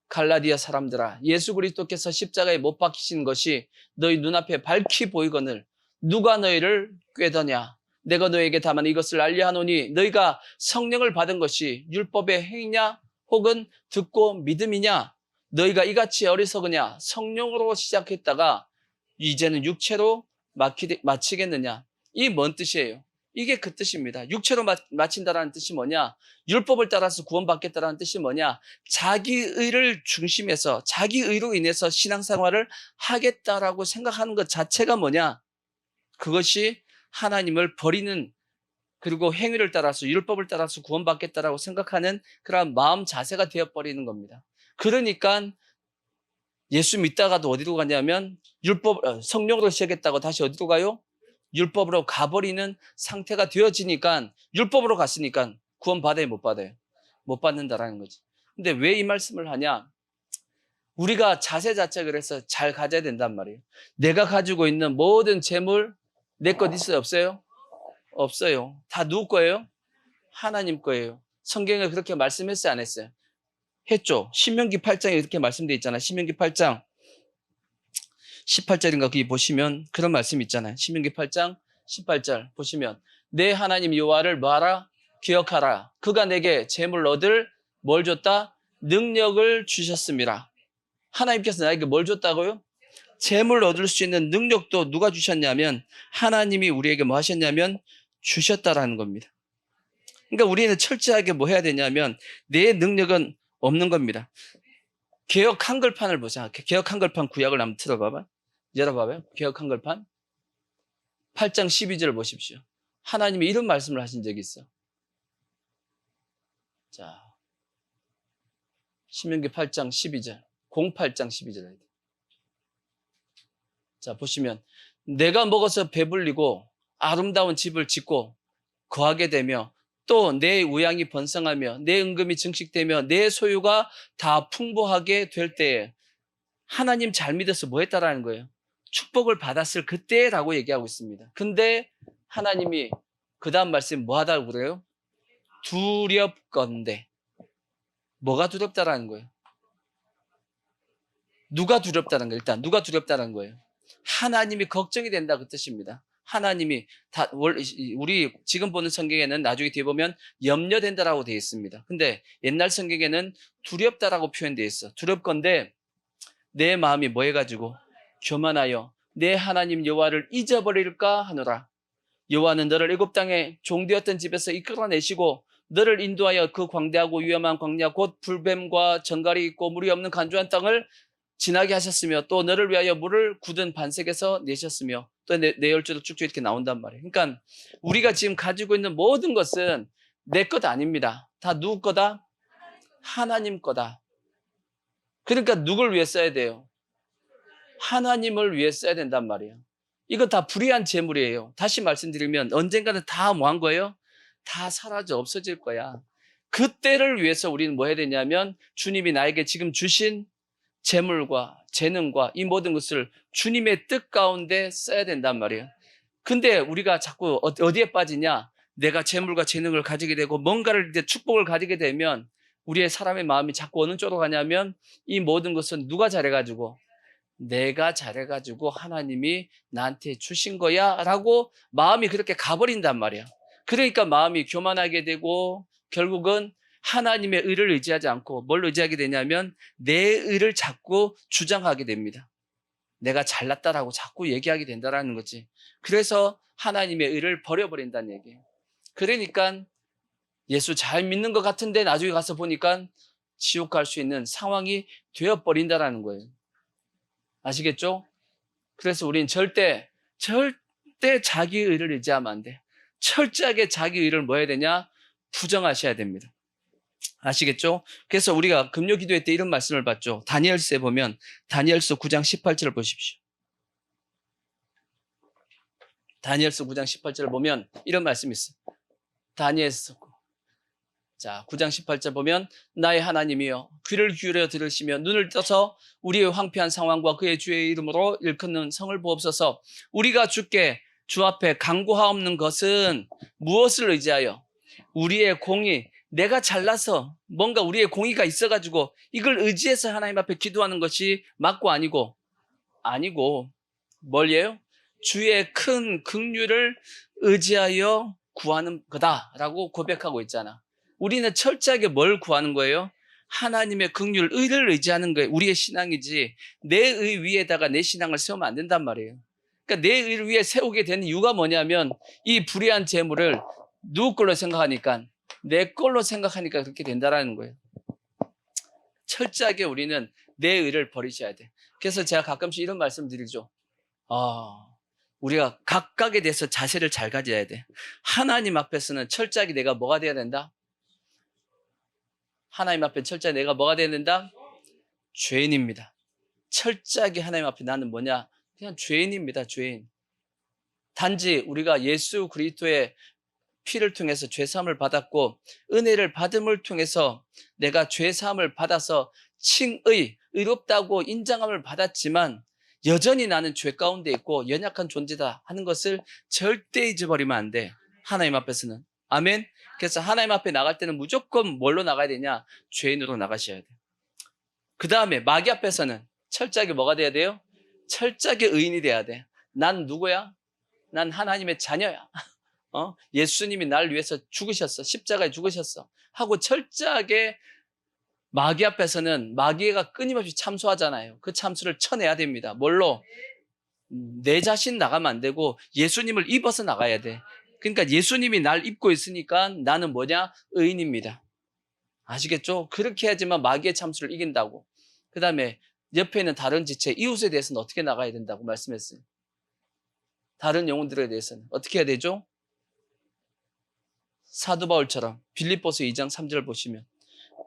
갈라디아 사람들아, 예수 그리스도께서 십자가에 못 박히신 것이 너희 눈앞에 밝히 보이거늘 누가 너희를 꾀더냐? 내가 너희에게 다만 이것을 알려하노니 너희가 성령을 받은 것이 율법의 행위냐 혹은 듣고 믿음이냐? 너희가 이같이 어리석으냐? 성령으로 시작했다가 이제는 육체로 마치겠느냐? 이 뭔 뜻이에요? 이게 그 뜻입니다. 육체로 마친다라는 뜻이 뭐냐? 율법을 따라서 구원받겠다라는 뜻이 뭐냐? 자기 의를 중심해서 자기 의로 인해서 신앙생활을 하겠다라고 생각하는 것 자체가 뭐냐? 그것이 하나님을 버리는 그리고 행위를 따라서 율법을 따라서 구원받겠다라고 생각하는 그런 마음 자세가 되어버리는 겁니다. 그러니까 예수 믿다가도 어디로 가냐면 성령으로 시작했다고 다시 어디로 가요? 율법으로 가버리는 상태가 되어지니까 율법으로 갔으니까 구원 받아요 못 받아요? 못 받는다라는 거지. 근데 왜 이 말씀을 하냐? 우리가 자세 자체가 그래서 잘 가져야 된단 말이에요. 내가 가지고 있는 모든 재물 내 것 있어요 없어요? 없어요. 다 누구 거예요? 하나님 거예요. 성경에 그렇게 말씀했어요 안 했어요? 했죠. 신명기 8장에 이렇게 말씀되어 있잖아요. 신명기 8장 18절인가 거기 보시면 그런 말씀 있잖아요. 신명기 8장 18절 보시면 내 하나님 여호와를 뭐하라? 기억하라. 그가 내게 재물 얻을 뭘 줬다? 능력을 주셨습니다. 하나님께서 나에게 뭘 줬다고요? 재물 얻을 수 있는 능력도 누가 주셨냐면 하나님이 우리에게 뭐 하셨냐면 주셨다라는 겁니다. 그러니까 우리는 철저하게 뭐 해야 되냐면 내 능력은 없는 겁니다. 개역 한글판을 보자. 개역 한글판 구약을 한번 틀어봐봐. 열어봐봐요. 개역 한글판 8장 12절을 보십시오. 하나님이 이런 말씀을 하신 적이 있어. 자, 신명기 8장 12절 08장 12절. 자, 보시면 내가 먹어서 배불리고 아름다운 집을 짓고 거하게 되며 또 내 우양이 번성하며 내 은금이 증식되며 내 소유가 다 풍부하게 될 때에 하나님 잘 믿어서 뭐 했다라는 거예요? 축복을 받았을 그때라고 얘기하고 있습니다. 근데 하나님이 그 다음 말씀 뭐 하다고 그래요? 두렵건대. 뭐가 두렵다라는 거예요? 누가 두렵다는 거예요? 일단 누가 두렵다는 거예요? 하나님이 걱정이 된다 그 뜻입니다. 하나님이 우리 지금 보는 성경에는 나중에 뒤에 보면 염려된다라고 되어 있습니다. 근데 옛날 성경에는 두렵다라고 표현되어 있어. 두렵건대 내 마음이 뭐 해가지고 교만하여 내 하나님 여호와를 잊어버릴까 하노라. 여호와는 너를 애굽 땅에 종되었던 집에서 이끌어내시고 너를 인도하여 그 광대하고 위험한 광야 곧 불뱀과 정갈이 있고 물이 없는 간조한 땅을 지나게 하셨으며 또 너를 위하여 물을 굳은 반석에서 내셨으며 또 내 열조도 쭉쭉 이렇게 나온단 말이에요. 그러니까 우리가 지금 가지고 있는 모든 것은 내 것 아닙니다. 다 누구 거다? 하나님 거다. 그러니까 누굴 위해 써야 돼요? 하나님을 위해 써야 된단 말이에요. 이거 다 불의한 재물이에요. 다시 말씀드리면 언젠가는 다 뭐 한 거예요? 다 사라져 없어질 거야. 그때를 위해서 우리는 뭐 해야 되냐면 주님이 나에게 지금 주신 재물과 재능과 이 모든 것을 주님의 뜻 가운데 써야 된단 말이에요. 근데 우리가 자꾸 어디에 빠지냐? 내가 재물과 재능을 가지게 되고 뭔가를 이제 축복을 가지게 되면 우리의 사람의 마음이 자꾸 어느 쪽으로 가냐면 이 모든 것은 누가 잘해가지고 내가 잘해가지고 하나님이 나한테 주신 거야 라고 마음이 그렇게 가버린단 말이야. 그러니까 마음이 교만하게 되고 결국은 하나님의 의를 의지하지 않고 뭘 의지하게 되냐면 내 의를 자꾸 주장하게 됩니다. 내가 잘났다라고 자꾸 얘기하게 된다라는 거지. 그래서 하나님의 의를 버려버린다는 얘기예요. 그러니까 예수 잘 믿는 것 같은데 나중에 가서 보니까 지옥 갈 수 있는 상황이 되어버린다라는 거예요. 아시겠죠? 그래서 우린 절대 자기 의를 의지하면 안 돼. 철저하게 자기 의를 뭐 해야 되냐? 부정하셔야 됩니다. 아시겠죠? 그래서 우리가 금요 기도회 때 이런 말씀을 봤죠. 다니엘서에 보면 다니엘서 9장 18절을 보십시오. 다니엘서 9장 18절을 보면 이런 말씀이 있어요. 다니엘서 9장 18절 보면 나의 하나님이여 귀를 기울여 들으시며 눈을 떠서 우리의 황폐한 상황과 그의 주의 이름으로 일컫는 성을 보옵소서. 우리가 주께 주 앞에 간구하옵는 것은 무엇을 의지하여? 우리의 공의, 내가 잘나서 뭔가 우리의 공의가 있어가지고 이걸 의지해서 하나님 앞에 기도하는 것이 맞고 아니고 뭘예요? 주의 큰 긍휼을 의지하여 구하는 거다라고 고백하고 있잖아. 우리는 철저하게 뭘 구하는 거예요? 하나님의 긍휼, 의를 의지하는 거예요. 우리의 신앙이지 내 의 위에다가 내 신앙을 세우면 안 된단 말이에요. 그러니까 내 의를 위에 세우게 되는 이유가 뭐냐면 이 불의한 재물을 누구 걸로 생각하니까 내 걸로 생각하니까 그렇게 된다라는 거예요. 철저하게 우리는 내 의를 버리셔야 돼. 그래서 제가 가끔씩 이런 말씀 드리죠. 우리가 각각에 대해서 자세를 잘 가져야 돼. 하나님 앞에서는 철저하게 내가 뭐가 돼야 된다? 하나님 앞에 철저하게 내가 뭐가 돼야 된다? 죄인입니다. 철저하게 하나님 앞에 나는 뭐냐? 그냥 죄인입니다. 죄인. 단지 우리가 예수 그리스도의 피를 통해서 죄사함을 받았고 은혜를 받음을 통해서 내가 죄사함을 받아서 의롭다고 인정함을 받았지만 여전히 나는 죄 가운데 있고 연약한 존재다 하는 것을 절대 잊어버리면 안 돼. 하나님 앞에서는. 아멘. 그래서 하나님 앞에 나갈 때는 무조건 뭘로 나가야 되냐? 죄인으로 나가셔야 돼요. 그 다음에 마귀 앞에서는 철저하게 뭐가 돼야 돼요? 철저하게 의인이 돼야 돼. 난 누구야? 난 하나님의 자녀야. 예수님이 날 위해서 죽으셨어. 십자가에 죽으셨어. 하고 철저하게 마귀 앞에서는 마귀가 끊임없이 참소하잖아요. 그 참소를 쳐내야 됩니다. 뭘로? 내 자신 나가면 안 되고 예수님을 입어서 나가야 돼. 그러니까 예수님이 날 입고 있으니까 나는 뭐냐? 의인입니다. 아시겠죠? 그렇게 해야지만 마귀의 참수를 이긴다고. 그 다음에 옆에 있는 다른 지체, 이웃에 대해서는 어떻게 나가야 된다고 말씀했어요. 다른 영혼들에 대해서는 어떻게 해야 되죠? 사도 바울처럼 빌립보서 2장 3절 보시면,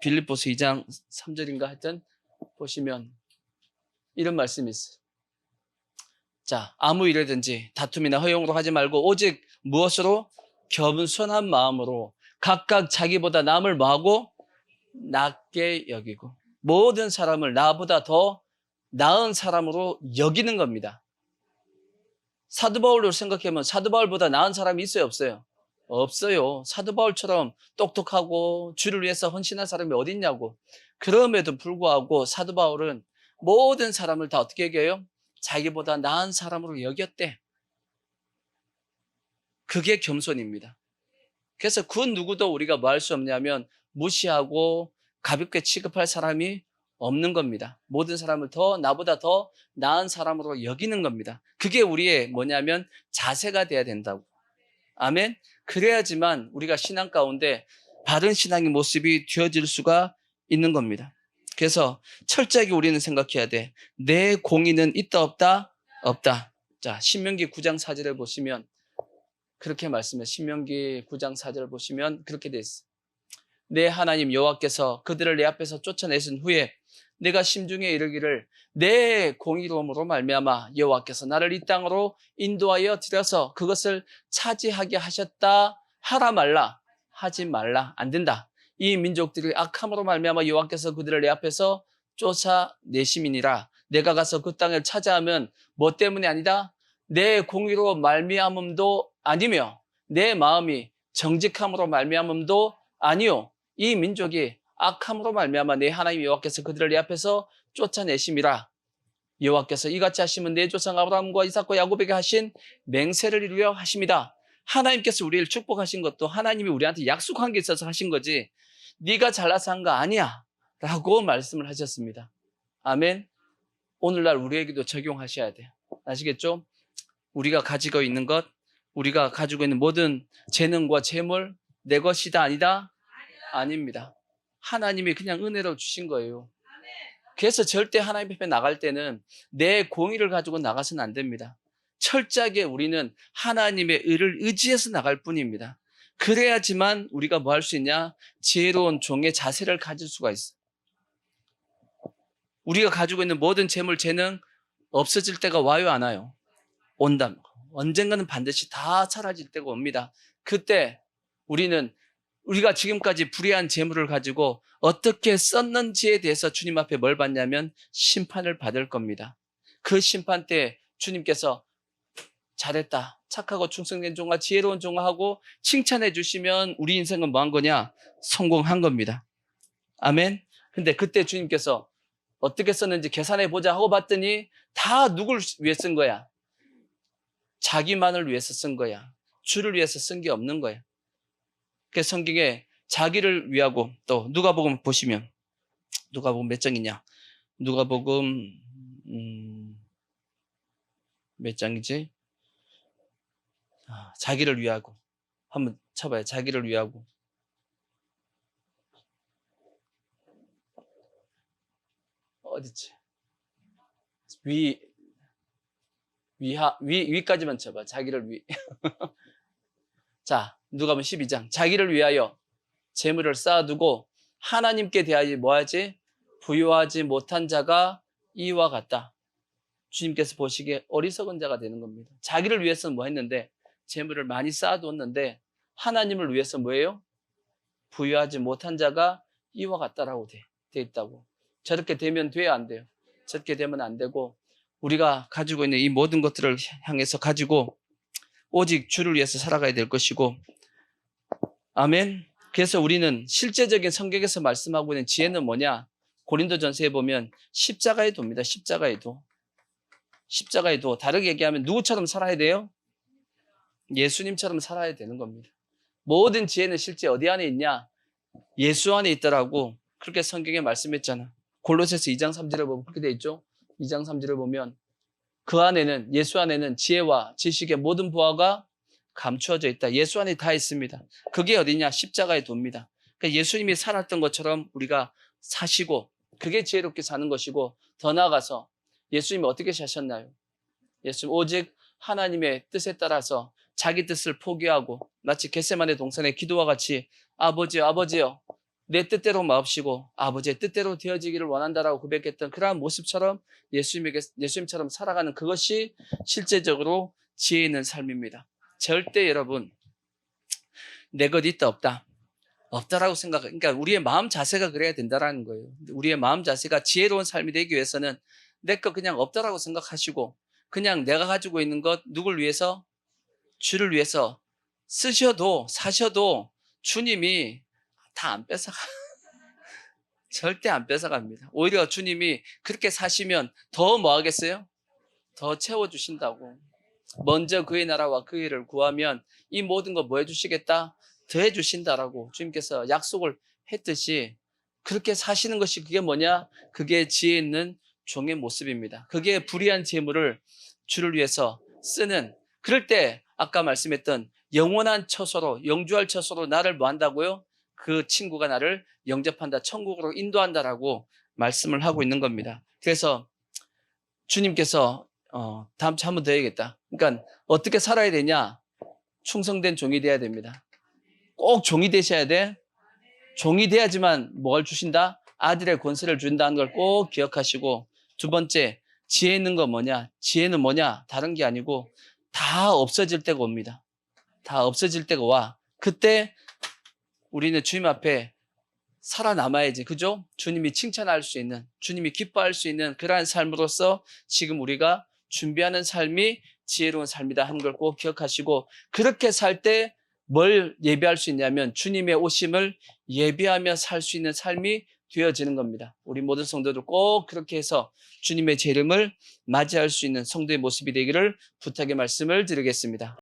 빌립보서 2장 3절인가 하여튼 보시면 이런 말씀이 있어요. 자, 아무 일이든지 다툼이나 허용으로 하지 말고 오직 무엇으로? 겸손한 마음으로 각각 자기보다 남을 뭐하고? 낮게 여기고 모든 사람을 나보다 더 나은 사람으로 여기는 겁니다. 사도 바울로 생각하면 사도 바울보다 나은 사람이 있어요, 없어요? 없어요. 사도 바울처럼 똑똑하고 주를 위해서 헌신한 사람이 어디 있냐고. 그럼에도 불구하고 사도 바울은 모든 사람을 다 어떻게 여겨요? 자기보다 나은 사람으로 여겼대. 그게 겸손입니다. 그래서 그 누구도 우리가 뭐 할 수 없냐면 무시하고 가볍게 취급할 사람이 없는 겁니다. 모든 사람을 나보다 더 나은 사람으로 여기는 겁니다. 그게 우리의 뭐냐면 자세가 돼야 된다고. 아멘. 그래야지만 우리가 신앙 가운데 바른 신앙의 모습이 되어질 수가 있는 겁니다. 그래서 철저하게 우리는 생각해야 돼. 내 공의는 있다 없다? 없다. 자, 신명기 9장 4절을 보시면 그렇게 말씀해. 신명기 9장 4절을 보시면 그렇게 돼 있어. 내 하나님 여호와께서 그들을 내 앞에서 쫓아내신 후에 내가 심중에 이르기를 내 공의로움으로 말미암아 여호와께서 나를 이 땅으로 인도하여 들여서 그것을 차지하게 하셨다 하라 말라. 하지 말라. 안 된다. 이 민족들이 악함으로 말미암아 여호와께서 그들을 내 앞에서 쫓아내심이니라. 내가 가서 그 땅을 차지하면 뭐 때문에 아니다? 내 공의로 말미암음도 아니며 내 마음이 정직함으로 말미암음도 아니요. 이 민족이 악함으로 말미암아 내 하나님 여호와께서 그들을 내 앞에서 쫓아내심이라. 여호와께서 이같이 하시면 내 조상 아브라함과 이삭과 야곱에게 하신 맹세를 이루려 하십니다. 하나님께서 우리를 축복하신 것도 하나님이 우리한테 약속한 게 있어서 하신 거지 네가 잘나서 한 거 아니야 라고 말씀을 하셨습니다. 아멘. 오늘날 우리에게도 적용하셔야 돼요. 아시겠죠? 우리가 가지고 있는 것, 우리가 가지고 있는 모든 재능과 재물 내 것이다 아니다? 아닙니다. 하나님이 그냥 은혜로 주신 거예요. 그래서 절대 하나님 앞에 나갈 때는 내 공의를 가지고 나가서는 안 됩니다. 철저하게 우리는 하나님의 의를 의지해서 나갈 뿐입니다. 그래야지만 우리가 뭐 할 수 있냐? 지혜로운 종의 자세를 가질 수가 있어. 우리가 가지고 있는 모든 재물, 재능 없어질 때가 와요, 안 와요? 온다. 언젠가는 반드시 다 사라질 때가 옵니다. 그때 우리가 지금까지 불의한 재물을 가지고 어떻게 썼는지에 대해서 주님 앞에 뭘 받냐면 심판을 받을 겁니다. 그 심판 때 주님께서 잘했다, 착하고 충성된 종아, 지혜로운 종아 하고 칭찬해 주시면 우리 인생은 뭐 한 거냐? 성공한 겁니다. 아멘. 근데 그때 주님께서 어떻게 썼는지 계산해 보자 하고 봤더니 다 누굴 위해 쓴 거야? 자기만을 위해서 쓴 거야. 주를 위해서 쓴 게 없는 거야. 그 성경에 자기를 위하고 또 누가복음 보시면 누가복음 몇 장이냐? 누가복음 몇 장이지? 자기를 위하고 한번 쳐봐요. 자기를 위하고 어디지? 위까지만 쳐봐. 자기를 위. 자, 누가복음 12장. 자기를 위하여 재물을 쌓아두고 하나님께 대하여 뭐하지? 부유하지 못한 자가 이와 같다. 주님께서 보시기에 어리석은 자가 되는 겁니다. 자기를 위해서는 뭐 했는데? 재물을 많이 쌓아두었는데 하나님을 위해서 뭐예요? 부유하지 못한 자가 이와 같다라고 돼 있다고. 저렇게 되면 돼요, 안 돼요? 저렇게 되면 안 되고 우리가 가지고 있는 이 모든 것들을 향해서 가지고 오직 주를 위해서 살아가야 될 것이고, 아멘. 그래서 우리는 실제적인 성경에서 말씀하고 있는 지혜는 뭐냐? 고린도전서에 보면 십자가의 도입니다. 십자가의 도. 십자가의 도. 다르게 얘기하면 누구처럼 살아야 돼요? 예수님처럼 살아야 되는 겁니다. 모든 지혜는 실제 어디 안에 있냐? 예수 안에 있더라고. 그렇게 성경에 말씀했잖아. 골로새서 2장 3절을 보면 그렇게 돼 있죠. 2장 3절을 보면 그 안에는 예수 안에는 지혜와 지식의 모든 부하가 감추어져 있다. 예수 안에 다 있습니다. 그게 어디냐? 십자가의 도입니다. 그러니까 예수님이 살았던 것처럼 우리가 사시고 그게 지혜롭게 사는 것이고 더 나아가서 예수님이 어떻게 사셨나요? 예수님 오직 하나님의 뜻에 따라서 자기 뜻을 포기하고 마치 겟세마네 동산의 기도와 같이 아버지요 아버지요 내 뜻대로 마옵시고 아버지의 뜻대로 되어지기를 원한다라고 고백했던 그러한 모습처럼 예수님처럼 살아가는 그것이 실제적으로 지혜 있는 삶입니다. 절대 여러분 내 것 있다 없다 없다라고 그러니까 우리의 마음 자세가 그래야 된다라는 거예요. 우리의 마음 자세가 지혜로운 삶이 되기 위해서는 내 것 그냥 없다라고 생각하시고 그냥 내가 가지고 있는 것 누굴 위해서? 주를 위해서 쓰셔도 사셔도 주님이 다 안 뺏어가. 절대 안 뺏어갑니다. 오히려 주님이 그렇게 사시면 더 뭐 하겠어요? 더 채워주신다고. 먼저 그의 나라와 그의 일을 구하면 이 모든 거 뭐 해주시겠다? 더 해주신다라고 주님께서 약속을 했듯이 그렇게 사시는 것이 그게 뭐냐? 그게 지혜 있는 종의 모습입니다. 그게 불의한 재물을 주를 위해서 쓰는 그럴 때 아까 말씀했던 영원한 처소로 영주할 처소로 나를 뭐 한다고요? 그 친구가 나를 영접한다. 천국으로 인도한다라고 말씀을 하고 있는 겁니다. 그래서 주님께서 다음 주에 한 번 더 해야겠다. 그러니까 어떻게 살아야 되냐? 충성된 종이 돼야 됩니다. 꼭 종이 되셔야 돼. 종이 돼야지만 뭘 주신다? 아들의 권세를 준다는 걸 꼭 기억하시고 두 번째, 지혜 있는 거 뭐냐? 지혜는 뭐냐? 다른 게 아니고 다 없어질 때가 옵니다. 다 없어질 때가 와. 그때 우리는 주님 앞에 살아남아야지. 그죠? 주님이 칭찬할 수 있는, 주님이 기뻐할 수 있는 그러한 삶으로서 지금 우리가 준비하는 삶이 지혜로운 삶이다 하는 걸 꼭 기억하시고 그렇게 살 때 뭘 예비할 수 있냐면 주님의 오심을 예비하며 살 수 있는 삶이 되어지는 겁니다. 우리 모든 성도들 꼭 그렇게 해서 주님의 재림을 맞이할 수 있는 성도의 모습이 되기를 부탁의 말씀을 드리겠습니다.